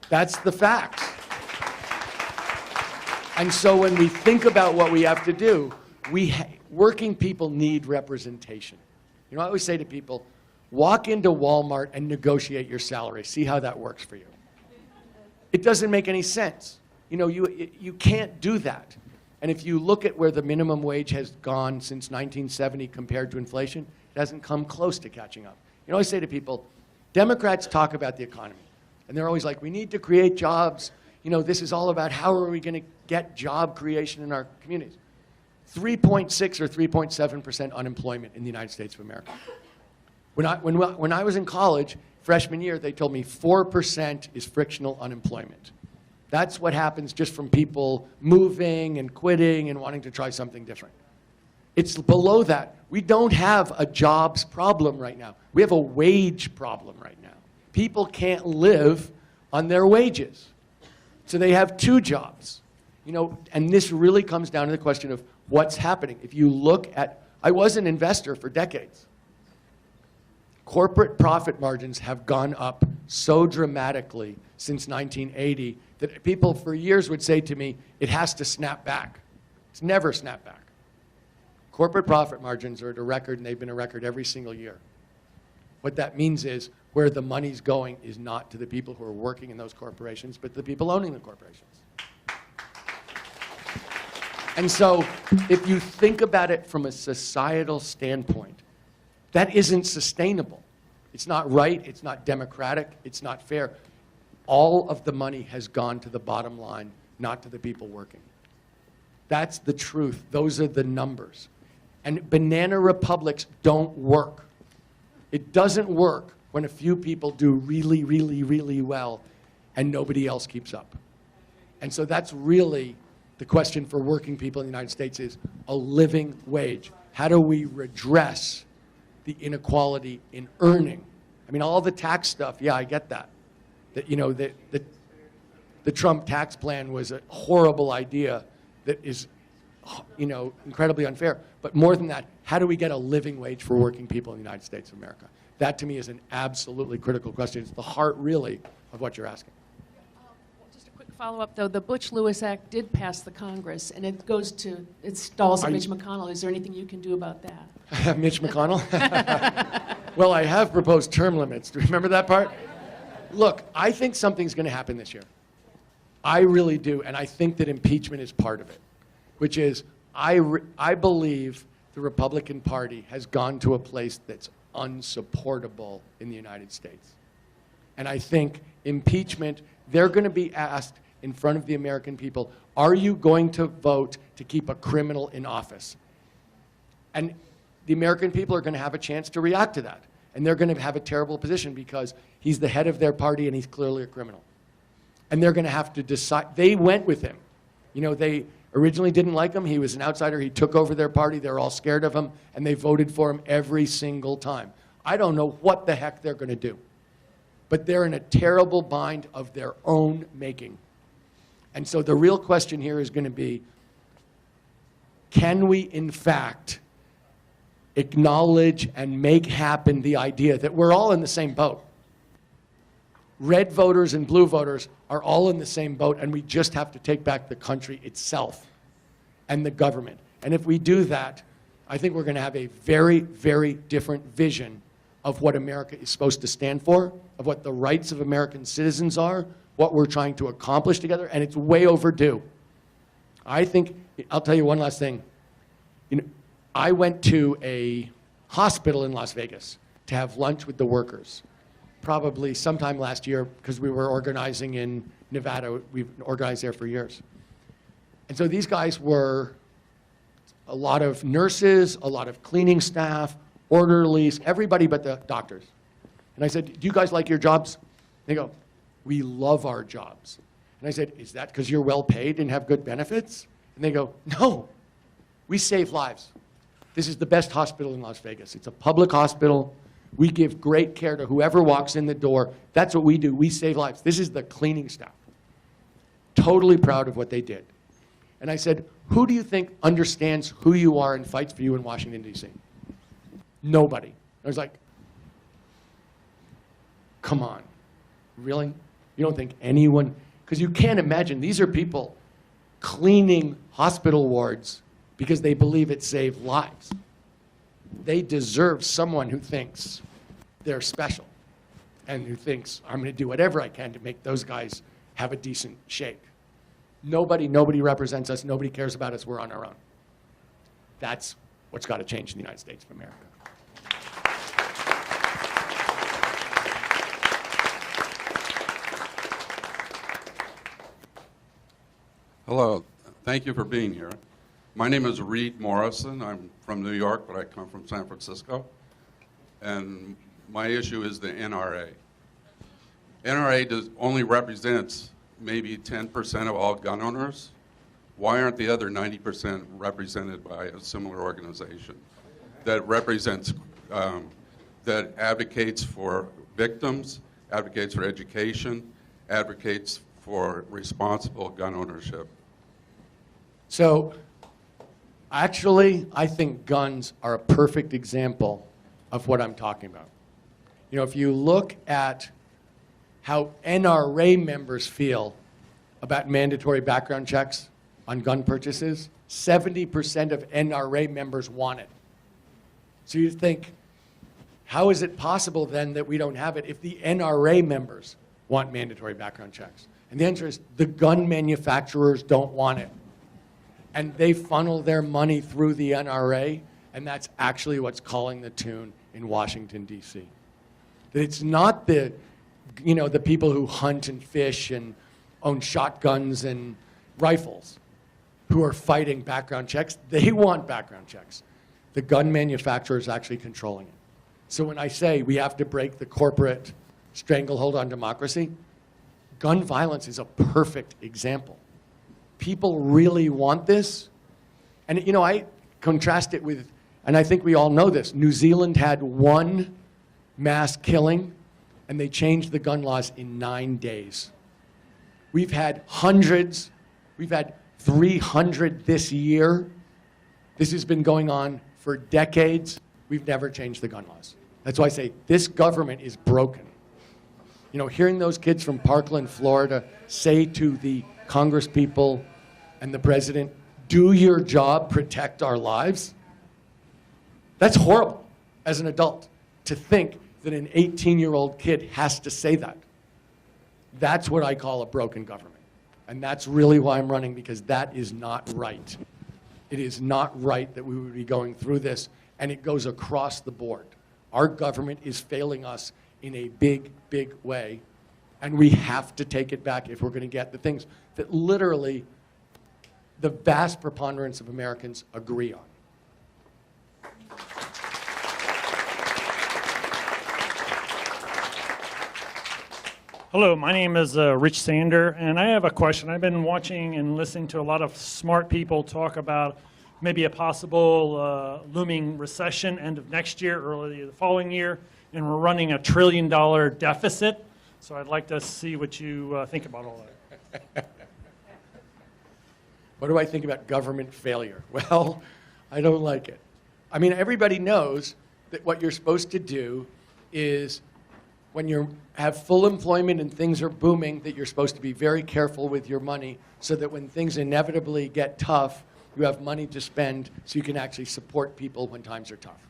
Speaker 1: That's the facts. And so when we think about what we have to do, working people need representation. You know, I always say to people, walk into Walmart and negotiate your salary. See how that works for you. It doesn't make any sense. You know, you can't do that. And if you look at where the minimum wage has gone since 1970 compared to inflation, it hasn't come close to catching up. You know, I say to people, Democrats talk about the economy. And they're always like, we need to create jobs. You know, this is all about how are we going to get job creation in our communities. 3.6 or 3.7% unemployment in the United States of America. When I was in college, freshman year, they told me 4% is frictional unemployment. That's what happens just from people moving and quitting and wanting to try something different. It's below that. We don't have a jobs problem right now. We have a wage problem right now. People can't live on their wages. So they have two jobs. You know, and this really comes down to the question of what's happening. If you look at, I was an investor for decades. Corporate profit margins have gone up so dramatically since 1980 that people for years would say to me, it has to snap back. It's never snapped back. Corporate profit margins are at a record, and they've been a record every single year. What that means is where the money's going is not to the people who are working in those corporations, but to the people owning the corporations. And so if you think about it from a societal standpoint, that isn't sustainable. It's not right, it's not democratic, it's not fair. All of the money has gone to the bottom line, not to the people working. That's the truth. Those are the numbers. And banana republics don't work. It doesn't work when a few people do really, really, really well and nobody else keeps up. And so that's really the question for working people in the United States is a living wage. How do we redress the inequality in earning? I mean, all the tax stuff, yeah, I get that. That, you know, the Trump tax plan was a horrible idea that is, you know, incredibly unfair. But more than that, how do we get a living wage for working people in the United States of America? That, to me, is an absolutely critical question. It's the heart, really, of what you're asking.
Speaker 7: Just a quick follow-up, though. The Butch-Lewis Act did pass the Congress, and it goes to, it stalls at Mitch McConnell. Is there anything you can do about that?
Speaker 1: Mitch McConnell? Well, I have proposed term limits. Do you remember that part? Look, I think something's going to happen this year. I really do, and I think that impeachment is part of it, which is I believe the Republican Party has gone to a place that's unsupportable in the United States. And I think impeachment, they're going to be asked in front of the American people, are you going to vote to keep a criminal in office? And the American people are going to have a chance to react to that. And they're going to have a terrible position because he's the head of their party and he's clearly a criminal. And they're going to have to decide. They went with him. You know, they originally didn't like him. He was an outsider. He took over their party. They're all scared of him. And they voted for him every single time. I don't know what the heck they're going to do. But they're in a terrible bind of their own making. And so the real question here is going to be, can we, in fact, acknowledge and make happen the idea that we're all in the same boat? Red voters and blue voters are all in the same boat, and we just have to take back the country itself and the government. And if we do that, I think we're going to have a very, very different vision of what America is supposed to stand for, of what the rights of American citizens are, what we're trying to accomplish together, and it's way overdue. I think, I'll tell you one last thing. You know, I went to a hospital in Las Vegas to have lunch with the workers, probably sometime last year, because we were organizing in Nevada. We've organized there for years. And so these guys were a lot of nurses, a lot of cleaning staff, orderlies, everybody but the doctors. And I said, do you guys like your jobs? They go, we love our jobs. And I said, is that because you're well paid and have good benefits? And they go, no, we save lives. This is the best hospital in Las Vegas. It's a public hospital. We give great care to whoever walks in the door. That's what we do. We save lives. This is the cleaning staff. Totally proud of what they did. And I said, who do you think understands who you are and fights for you in Washington, D.C.? Nobody. I was like, come on, really? You don't think anyone, because you can't imagine, these are people cleaning hospital wards because they believe it saved lives. They deserve someone who thinks they're special and who thinks, I'm going to do whatever I can to make those guys have a decent shake. Nobody represents us. Nobody cares about us. We're on our own. That's what's got to change in the United States of America.
Speaker 8: Hello, thank you for being here. My name is Reed Morrison. I'm from New York, but I come from San Francisco. And my issue is the NRA. NRA only represents maybe 10% of all gun owners. Why aren't the other 90% represented by a similar organization that represents, that advocates for victims, advocates for education, advocates for responsible gun ownership?
Speaker 1: So actually, I think guns are a perfect example of what I'm talking about. You know, if you look at how NRA members feel about mandatory background checks on gun purchases, 70% of NRA members want it. So you think, how is it possible then that we don't have it if the NRA members want mandatory background checks? And the answer is the gun manufacturers don't want it. And they funnel their money through the NRA, and that's actually what's calling the tune in Washington, D.C. It's not the people who hunt and fish and own shotguns and rifles who are fighting background checks. They want background checks. The gun manufacturer is actually controlling it. So when I say we have to break the corporate stranglehold on democracy, gun violence is a perfect example. People really want this. And, you know, I contrast it with, and I think we all know this, New Zealand had one mass killing, and they changed the gun laws in 9 days. We've had hundreds. We've had 300 this year. This has been going on for decades. We've never changed the gun laws. That's why I say this government is broken. You know, hearing those kids from Parkland, Florida, say to the Congress people and the president, do your job, protect our lives. That's horrible as an adult to think that an 18-year-old kid has to say that. That's what I call a broken government. And that's really why I'm running, because that is not right. It is not right that we would be going through this, and it goes across the board. Our government is failing us in a big, big way, and we have to take it back if we're going to get the things that literally the vast preponderance of Americans agree on.
Speaker 9: Hello, my name is Rich Sander, and I have a question. I've been watching and listening to a lot of smart people talk about maybe a possible looming recession end of next year, early the following year, and we're running $1 trillion deficit. So I'd like to see what you think about all that.
Speaker 1: What do I think about government failure? Well, I don't like it. I mean, everybody knows that what you're supposed to do is when you have full employment and things are booming, that you're supposed to be very careful with your money so that when things inevitably get tough, you have money to spend so you can actually support people when times are tough.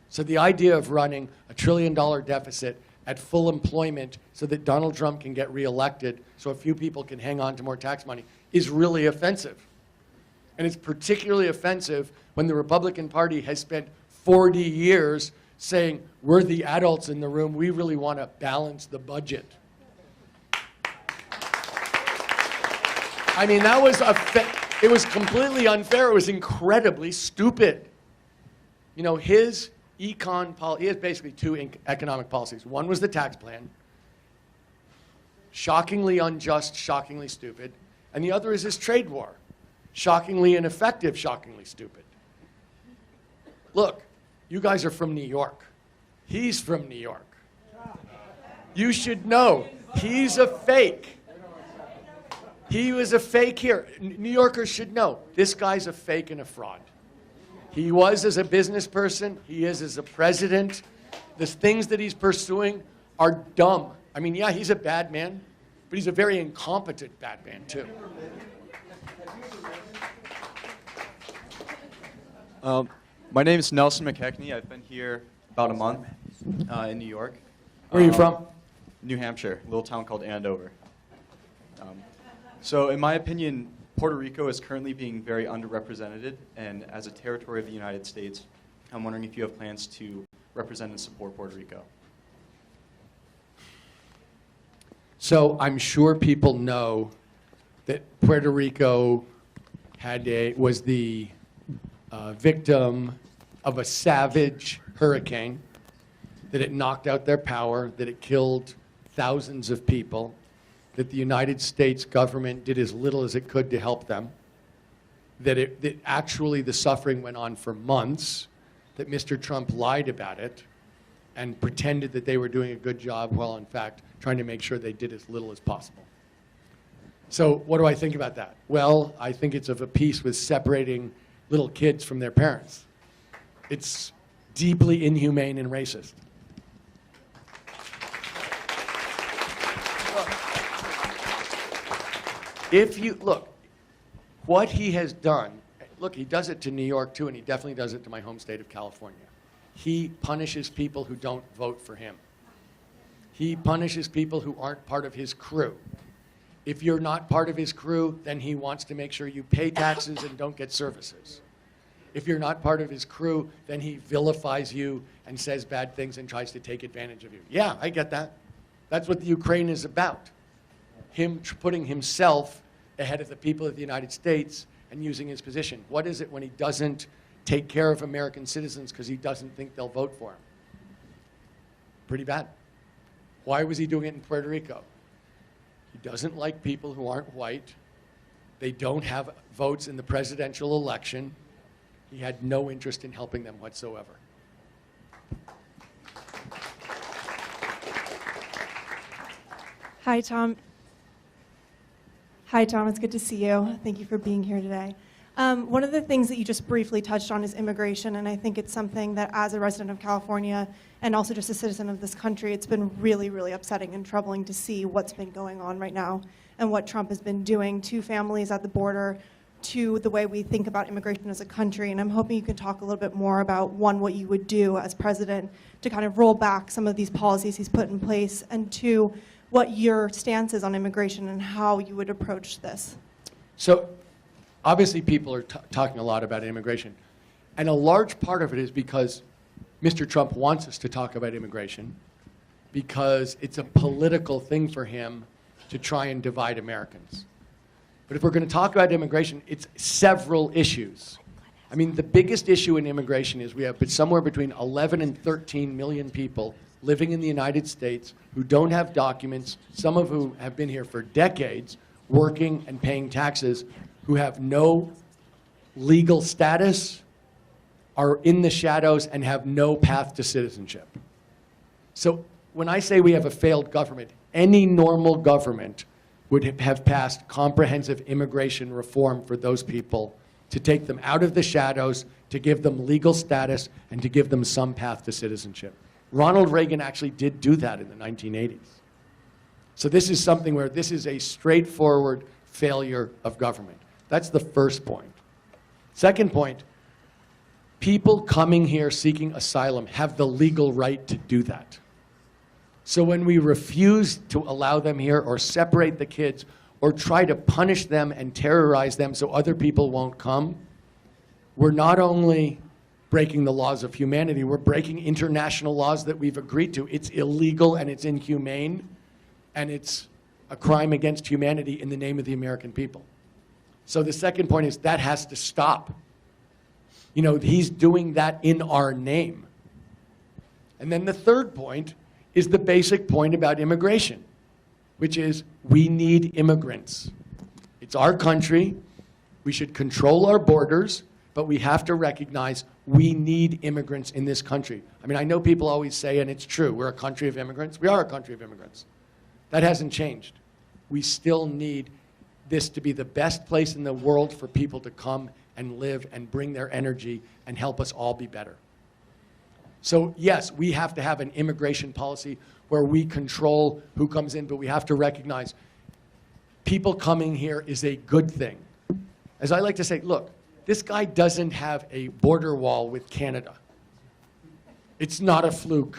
Speaker 1: So the idea of running $1 trillion deficit at full employment so that Donald Trump can get reelected so a few people can hang on to more tax money is really offensive. And it's particularly offensive when the Republican Party has spent 40 years saying, we're the adults in the room, we really want to balance the budget. I mean, that was it was completely unfair. It was incredibly stupid. You know, his he has basically two economic policies. One was the tax plan, shockingly unjust, shockingly stupid. And the other is his trade war, shockingly ineffective, shockingly stupid. Look, you guys are from New York. He's from New York. You should know, he's a fake. He was a fake here. New Yorkers should know, this guy's a fake and a fraud. He was as a business person, he is as a president. The things that he's pursuing are dumb. I mean, yeah, he's a bad man, but he's a very incompetent bad man, too.
Speaker 10: My name is Nelson McKechnie. I've been here about a month in New York.
Speaker 1: Where are you from?
Speaker 10: New Hampshire, a little town called Andover. So in my opinion, Puerto Rico is currently being very underrepresented, and as a territory of the United States, I'm wondering if you have plans to represent and support Puerto Rico.
Speaker 1: So I'm sure people know that Puerto Rico was the victim of a savage hurricane, that it knocked out their power, that it killed thousands of people, that the United States government did as little as it could to help them, that actually the suffering went on for months, that Mr. Trump lied about it and pretended that they were doing a good job while in fact trying to make sure they did as little as possible. So what do I think about that? Well, I think it's of a piece with separating little kids from their parents. It's deeply inhumane and racist. If you look, what he has done, look, he does it to New York too, and he definitely does it to my home state of California. He punishes people who don't vote for him. He punishes people who aren't part of his crew. If you're not part of his crew, then he wants to make sure you pay taxes and don't get services. If you're not part of his crew, then he vilifies you and says bad things and tries to take advantage of you. Yeah, I get that. That's what the Ukraine is about. Him putting himself ahead of the people of the United States and using his position. What is it when he doesn't take care of American citizens because he doesn't think they'll vote for him? Pretty bad. Why was he doing it in Puerto Rico? He doesn't like people who aren't white. They don't have votes in the presidential election. He had no interest in helping them whatsoever.
Speaker 11: Hi, Tom. Hi, Tom. It's good to see you. Thank you for being here today. One of the things that you just briefly touched on is immigration, and I think it's something that as a resident of California and also just a citizen of this country, it's been really, really upsetting and troubling to see what's been going on right now and what Trump has been doing to families at the border, to the way we think about immigration as a country. And I'm hoping you can talk a little bit more about, one, what you would do as president to kind of roll back some of these policies he's put in place, and two, what your stance is on immigration and how you would approach this.
Speaker 1: So obviously people are talking a lot about immigration. And a large part of it is because Mr. Trump wants us to talk about immigration, because it's a political thing for him to try and divide Americans. But if we're going to talk about immigration, it's several issues. I mean, the biggest issue in immigration is we have somewhere between 11 and 13 million people living in the United States who don't have documents, some of whom have been here for decades, working and paying taxes, who have no legal status, are in the shadows, and have no path to citizenship. So when I say we have a failed government, any normal government would have passed comprehensive immigration reform for those people, to take them out of the shadows, to give them legal status, and to give them some path to citizenship. Ronald Reagan actually did do that in the 1980s. So this is something where this is a straightforward failure of government. That's the first point. Second point, people coming here seeking asylum have the legal right to do that. So when we refuse to allow them here, or separate the kids, or try to punish them and terrorize them so other people won't come, we're not only breaking the laws of humanity, we're breaking international laws that we've agreed to. It's illegal and it's inhumane, and it's a crime against humanity in the name of the American people. So the second point is that has to stop. You know, he's doing that in our name. And then the third point is the basic point about immigration, which is we need immigrants. It's our country. We should control our borders, but we have to recognize we need immigrants in this country. I mean, I know people always say, and it's true, we're a country of immigrants. We are a country of immigrants. That hasn't changed. We still need this to be the best place in the world for people to come and live and bring their energy and help us all be better. So yes, we have to have an immigration policy where we control who comes in, but we have to recognize people coming here is a good thing. As I like to say, look, this guy doesn't have a border wall with Canada. It's not a fluke.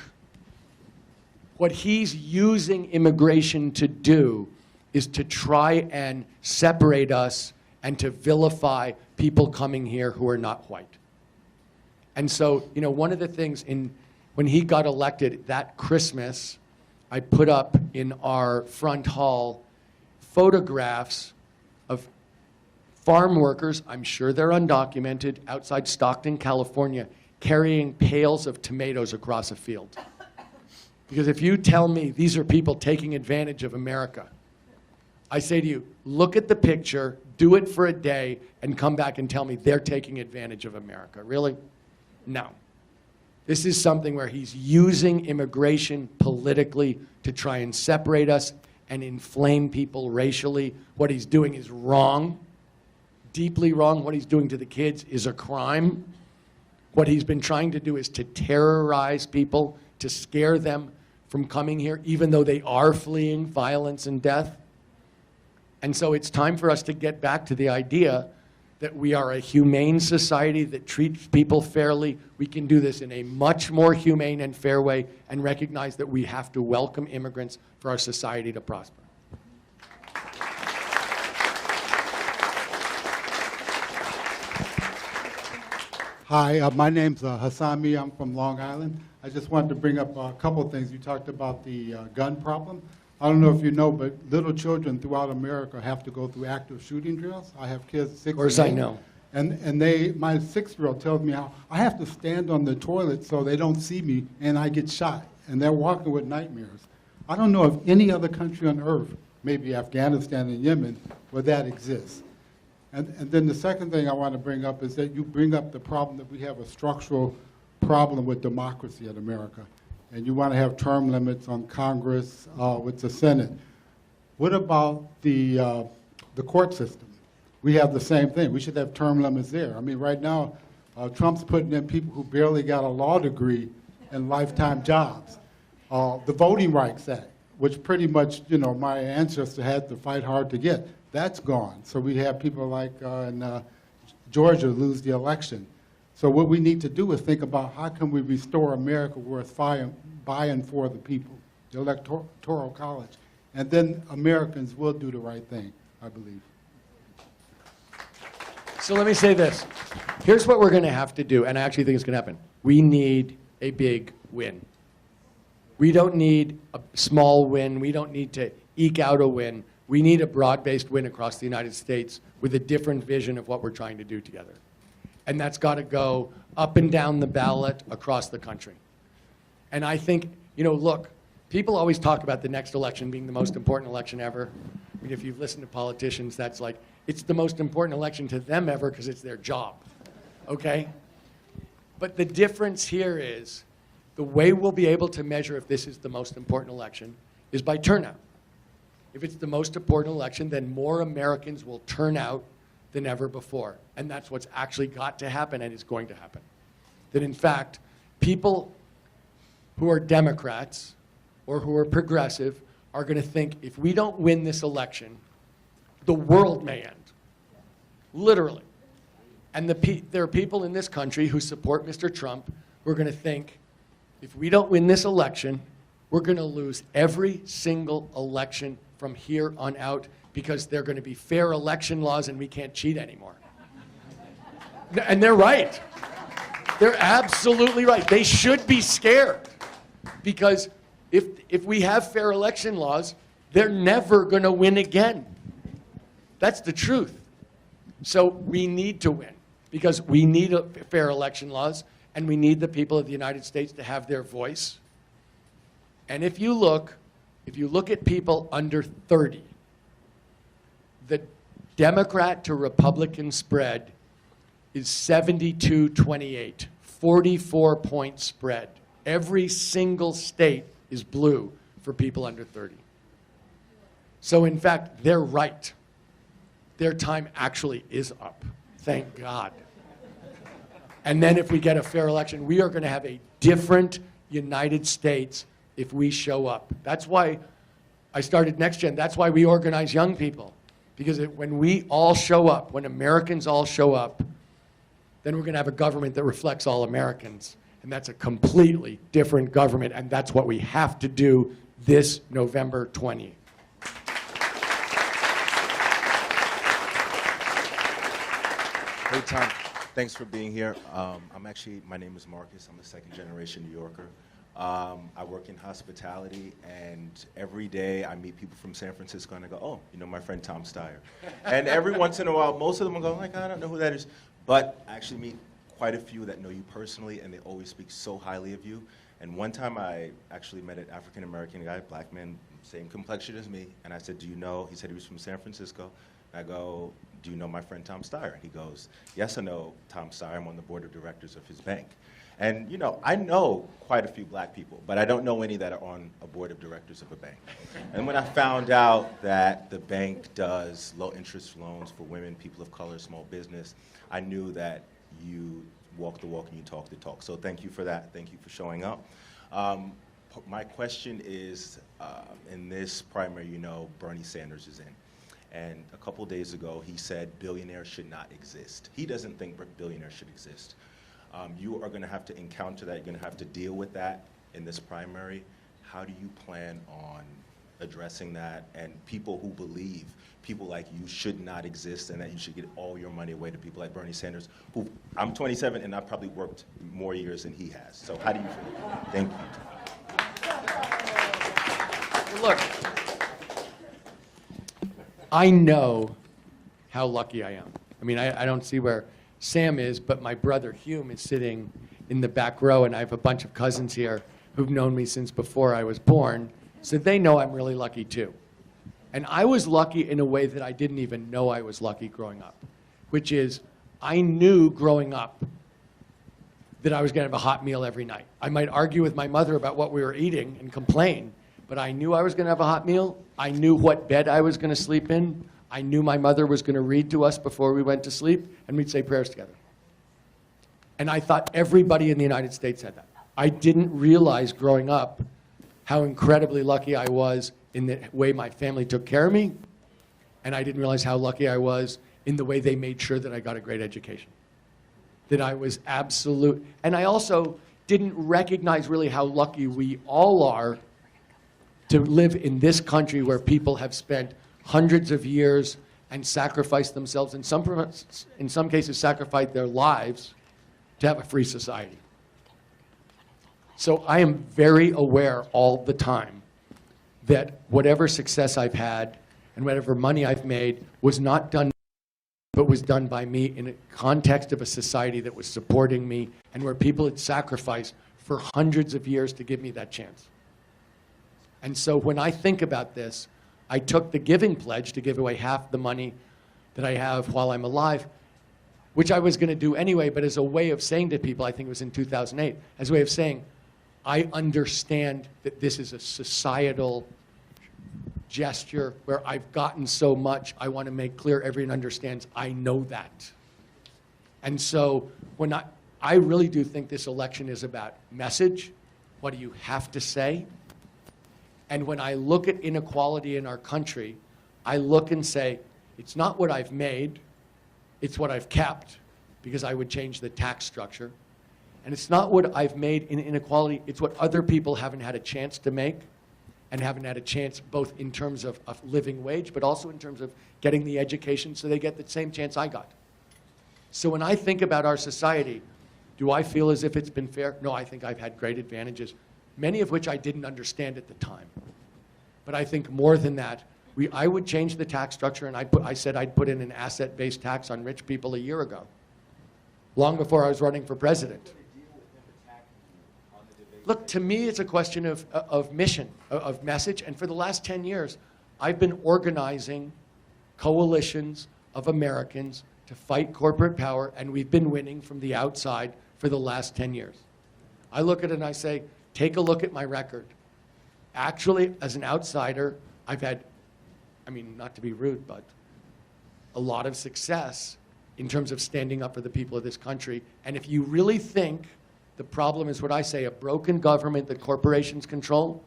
Speaker 1: What he's using immigration to do is to try and separate us and to vilify people coming here who are not white. And so, you know, one of the things when he got elected that Christmas, I put up in our front hall photographs of farm workers, I'm sure they're undocumented, outside Stockton, California, carrying pails of tomatoes across a field. Because if you tell me these are people taking advantage of America, I say to you, look at the picture, do it for a day, and come back and tell me they're taking advantage of America. Really? No. This is something where he's using immigration politically to try and separate us and inflame people racially. What he's doing is wrong, deeply wrong. What he's doing to the kids is a crime. What he's been trying to do is to terrorize people, to scare them from coming here, even though they are fleeing violence and death. And so it's time for us to get back to the idea that we are a humane society that treats people fairly. We can do this in a much more humane and fair way and recognize that we have to welcome immigrants for our society to prosper.
Speaker 12: Hi, my name's Hassami. I'm from Long Island. I just wanted to bring up a couple of things. You talked about the gun problem. I don't know if you know, but little children throughout America have to go through active shooting drills. I have kids 6
Speaker 1: Of course
Speaker 12: and 8,
Speaker 1: I know.
Speaker 12: And my 6-year-old tells me how I have to stand on the toilet so they don't see me and I get shot. And they're walking with nightmares. I don't know of any other country on earth, maybe Afghanistan and Yemen, where that exists. And then the second thing I want to bring up is that you bring up the problem that we have a structural problem with democracy in America. And you want to have term limits on Congress with the Senate. What about the court system? We have the same thing. We should have term limits there. I mean, right now, Trump's putting in people who barely got a law degree and lifetime jobs. The Voting Rights Act, which pretty much, you know, my ancestors had to fight hard to get, that's gone. So we have people like in Georgia lose the election. So what we need to do is think about how can we restore America where it's by and for the people, the Electoral College. And then Americans will do the right thing, I believe.
Speaker 1: So let me say this. Here's what we're going to have to do, and I actually think it's going to happen. We need a big win. We don't need a small win. We don't need to eke out a win. We need a broad-based win across the United States with a different vision of what we're trying to do together. And that's got to go up and down the ballot across the country. And I think, you know, look, people always talk about the next election being the most important election ever. I mean, if you've listened to politicians, that's like, it's the most important election to them ever because it's their job, okay? But the difference here is the way we'll be able to measure if this is the most important election is by turnout. If it's the most important election, then more Americans will turn out than ever before. And that's what's actually got to happen and is going to happen. That in fact, people who are Democrats or who are progressive are going to think if we don't win this election, the world may end. Literally. And there are people in this country who support Mr. Trump who are going to think if we don't win this election, we're going to lose every single election from here on out because they're going to be fair election laws and we can't cheat anymore. And they're right. They're absolutely right. They should be scared because if we have fair election laws, they're never going to win again. That's the truth. So we need to win because we need fair election laws and we need the people of the United States to have their voice. And if you look at people under 30, the Democrat to Republican spread is 72-28, 44-point spread. Every single state is blue for people under 30. So in fact, they're right. their time actually is up. Thank God. And then if we get a fair election, we are going to have a different United States if we show up. That's why I started Next Gen. That's why we organize young people. Because when we all show up, when Americans all show up, then we're going to have a government that reflects all Americans. And that's a completely different government, and that's what we have to do this November 20.
Speaker 13: Hey, Tom. Thanks for being here. My name is Marcus. I'm a second-generation New Yorker. I work in hospitality, and every day I meet people from San Francisco, and I go, oh, you know my friend Tom Steyer. And every once in a while, most of them will go, like, I don't know who that is. But I actually meet quite a few that know you personally, and they always speak so highly of you. And one time I actually met an African-American guy, black man, same complexion as me, and I said, do you know, he said he was from San Francisco. And I go, do you know my friend Tom Steyer? And he goes, yes, I know Tom Steyer. I'm on the board of directors of his bank. And you know, I know quite a few black people, but I don't know any that are on a board of directors of a bank. And when I found out that the bank does low interest loans for women, people of color, small business, I knew that you walk the walk and you talk the talk. So thank you for that. Thank you for showing up. My question is, in this primary, you know, Bernie Sanders is in. And a couple days ago, he said billionaires should not exist. He doesn't think billionaires should exist. You are going to have to encounter that. You're going to have to deal with that in this primary. How do you plan on addressing that? And people who believe people like you should not exist and that you should get all your money away to people like Bernie Sanders, who I'm 27 and I've probably worked more years than he has. So how do you feel? Thank you.
Speaker 1: Look, I know how lucky I am. I mean, I don't see where Sam is, but my brother Hume is sitting in the back row, and I have a bunch of cousins here who've known me since before I was born, so they know I'm really lucky too. And I was lucky in a way that I didn't even know I was lucky growing up, which is I knew growing up that I was going to have a hot meal every night. I might argue with my mother about what we were eating and complain, but I knew I was going to have a hot meal. I knew what bed I was going to sleep in. I knew my mother was going to read to us before we went to sleep, and we'd say prayers together. And I thought everybody in the United States had that. I didn't realize growing up how incredibly lucky I was in the way my family took care of me, and I didn't realize how lucky I was in the way they made sure that I got a great education. That I was absolute, and I also didn't recognize really how lucky we all are to live in this country where people have spent hundreds of years and sacrificed themselves, in some cases sacrificed their lives to have a free society. So I am very aware all the time that whatever success I've had and whatever money I've made was not done, but was done by me in a context of a society that was supporting me and where people had sacrificed for hundreds of years to give me that chance. And so when I think about this, I took the giving pledge to give away half the money that I have while I'm alive, which I was going to do anyway, but as a way of saying to people, I think it was in 2008, as a way of saying, I understand that this is a societal gesture where I've gotten so much, I want to make clear everyone understands I know that. And so when I really do think this election is about message, what do you have to say? And when I look at inequality in our country, I look and say, it's not what I've made, it's what I've kept, because I would change the tax structure. And it's not what I've made in inequality, it's what other people haven't had a chance to make and haven't had a chance both in terms of living wage, but also in terms of getting the education so they get the same chance I got. So when I think about our society, do I feel as if it's been fair? No, I think I've had great advantages, many of which I didn't understand at the time. But I think more than that, I would change the tax structure, and I said I'd put in an asset-based tax on rich people a year ago, long before I was running for president. Look, to me, it's a question of mission, of message, and for the last 10 years, I've been organizing coalitions of Americans to fight corporate power, and we've been winning from the outside for the last 10 years. I look at it and I say, take a look at my record. Actually, as an outsider, I've had, I mean, not to be rude, but a lot of success in terms of standing up for the people of this country. And if you really think the problem is what I say, a broken government that corporations control,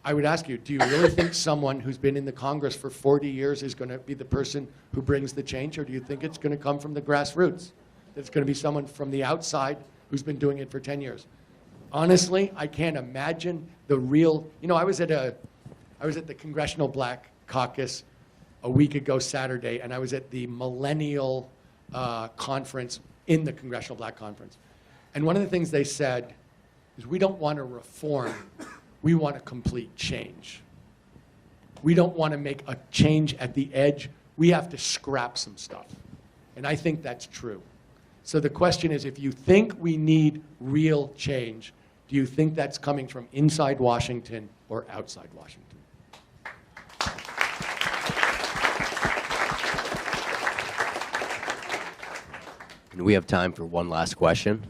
Speaker 1: I would ask you, do you really think someone who's been in the Congress for 40 years is going to be the person who brings the change, or do you think it's going to come from the grassroots? That it's going to be someone from the outside who's been doing it for 10 years? Honestly, I can't imagine the real, you know, I was at the Congressional Black Caucus a week ago Saturday, and I was at the Millennial Conference in the Congressional Black Conference. And one of the things they said is, we don't want to reform, we want a complete change. We don't want to make a change at the edge, we have to scrap some stuff. And I think that's true. So the question is, if you think we need real change, do you think that's coming from inside Washington or outside Washington?
Speaker 14: And we have time for one last question.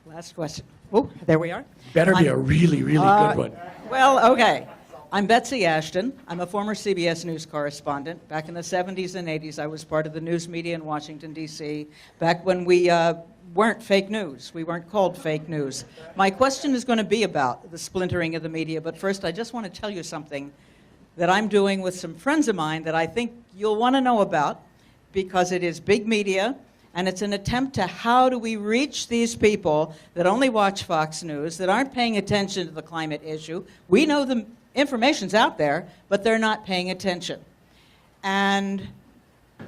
Speaker 15: Last question. Oh, there we are.
Speaker 1: Better be a really, really good one.
Speaker 15: Well, okay. I'm Betsy Ashton. I'm a former CBS News correspondent. Back in the 70s and 80s, I was part of the news media in Washington, D.C., back when we weren't fake news. We weren't called fake news. My question is going to be about the splintering of the media, but first I just want to tell you something that I'm doing with some friends of mine that I think you'll want to know about, because it is big media, and it's an attempt to how do we reach these people that only watch Fox News, that aren't paying attention to the climate issue. We know the information's out there, but they're not paying attention. And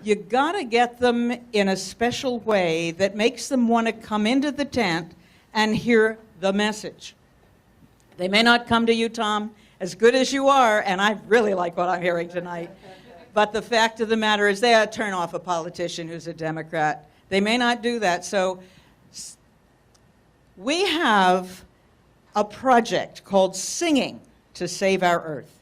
Speaker 15: you gotta get them in a special way that makes them want to come into the tent and hear the message. They may not come to you, Tom, as good as you are, and I really like what I'm hearing tonight. But the fact of the matter is they ought to turn off a politician who's a Democrat. They may not do that. So we have a project called Singing to Save Our Earth.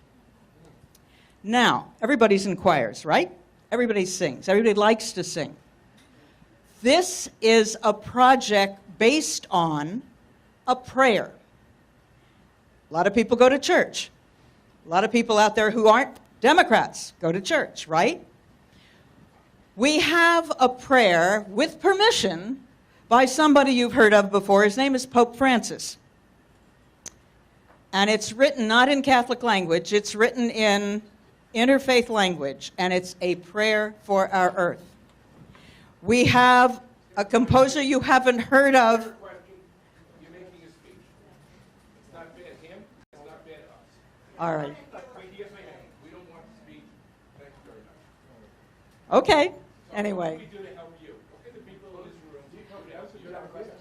Speaker 15: Now, everybody's in choirs, right? Everybody sings. Everybody likes to sing. This is a project based on a prayer. A lot of people go to church. A lot of people out there who aren't Democrats go to church, right? We have a prayer with permission by somebody you've heard of before. His name is Pope Francis. And it's written not in Catholic language, it's written in interfaith language, and it's a prayer for our earth. We have a composer you haven't heard of.
Speaker 3: You're making a speech. It's not bad him, it's not bad us.
Speaker 15: All right.
Speaker 3: We don't want to speak. Thank you very much.
Speaker 15: Okay. Anyway.
Speaker 3: What can we do to help you? Okay, the people in this room. You have a question?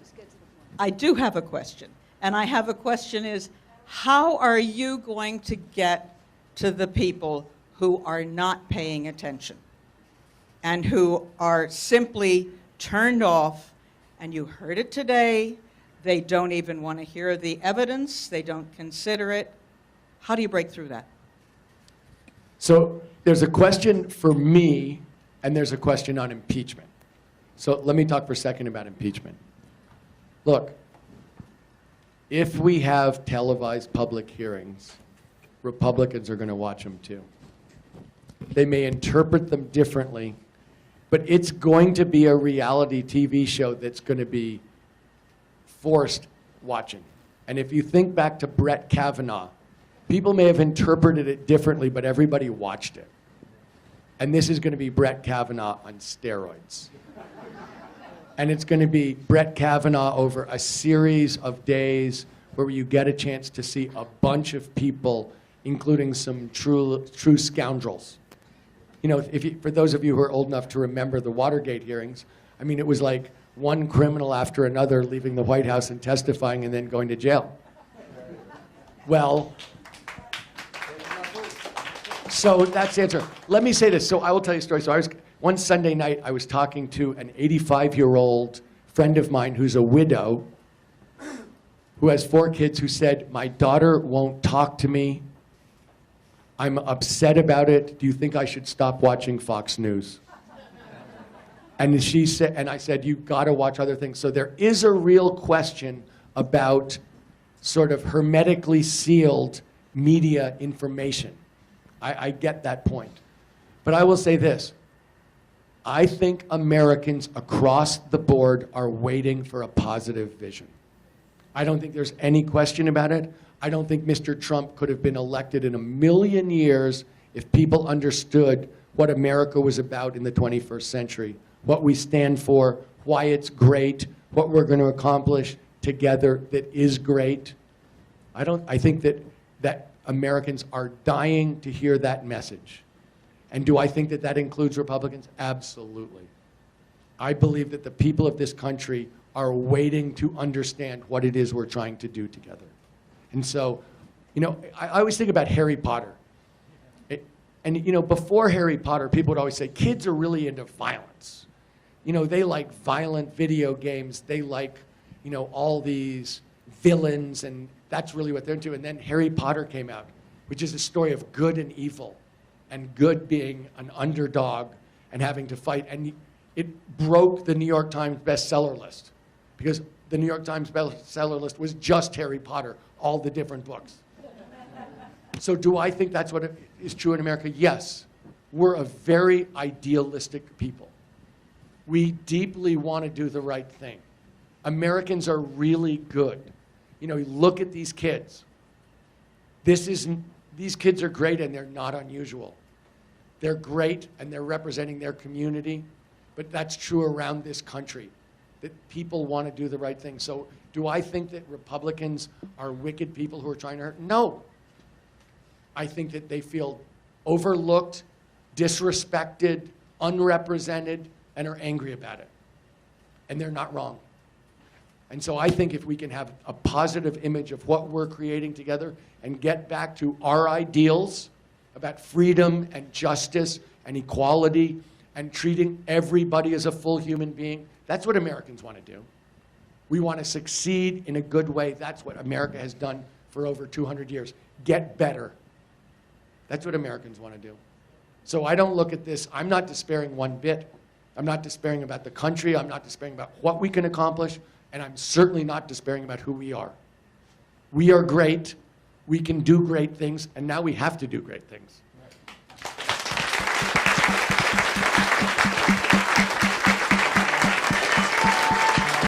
Speaker 15: I do have a question. And I have a question is, how are you going to get to the people who are not paying attention and who are simply turned off? And you heard it today. They don't even want to hear the evidence. They don't consider it. How do you break through that?
Speaker 1: So there's a question for me, and there's a question on impeachment. So let me talk for a second about impeachment. Look, if we have televised public hearings, Republicans are going to watch them too. They may interpret them differently, but it's going to be a reality TV show that's going to be forced watching. And if you think back to Brett Kavanaugh, people may have interpreted it differently, but everybody watched it. And this is going to be Brett Kavanaugh on steroids. And it's going to be Brett Kavanaugh over a series of days where you get a chance to see a bunch of people, including some true scoundrels. You know, for those of you who are old enough to remember the Watergate hearings, I mean, it was like one criminal after another leaving the White House and testifying and then going to jail. Well, so that's the answer. Let me say this. So I will tell you a story. So one Sunday night, I was talking to an 85-year-old friend of mine who's a widow who has 4 kids, who said, my daughter won't talk to me. I'm upset about it. Do you think I should stop watching Fox News? And she said, and I said, you've got to watch other things. So there is a real question about sort of hermetically sealed media information. I get that point. But I will say this. I think Americans across the board are waiting for a positive vision. I don't think there's any question about it. I don't think Mr. Trump could have been elected in a million years if people understood what America was about in the 21st century, what we stand for, why it's great, what we're going to accomplish together that is great. I think that Americans are dying to hear that message. And do I think that that includes Republicans? Absolutely. I believe that the people of this country are waiting to understand what it is we're trying to do together. And so, you know, I always think about Harry Potter. And, you know, before Harry Potter, people would always say, kids are really into violence. You know, they like violent video games. They like, you know, all these villains, and that's really what they're into. And then Harry Potter came out, which is a story of good and evil, and good being an underdog and having to fight. And it broke the New York Times bestseller list, because the New York Times bestseller list was just Harry Potter, all the different books. So do I think that's what is true in America? Yes. We're a very idealistic people. We deeply want to do the right thing. Americans are really good. You know, you look at these kids. These kids are great, and they're not unusual. They're great, and they're representing their community, but that's true around this country, that people want to do the right thing. So do I think that Republicans are wicked people who are trying to hurt? No. I think that they feel overlooked, disrespected, unrepresented, and are angry about it. And they're not wrong. And so I think if we can have a positive image of what we're creating together and get back to our ideals about freedom and justice and equality and treating everybody as a full human being, that's what Americans want to do. We want to succeed in a good way. That's what America has done for over 200 years. Get better. That's what Americans want to do. So I don't look at this, I'm not despairing one bit. I'm not despairing about the country. I'm not despairing about what we can accomplish. And I'm certainly not despairing about who we are. We are great. We can do great things. And now we have to do great things.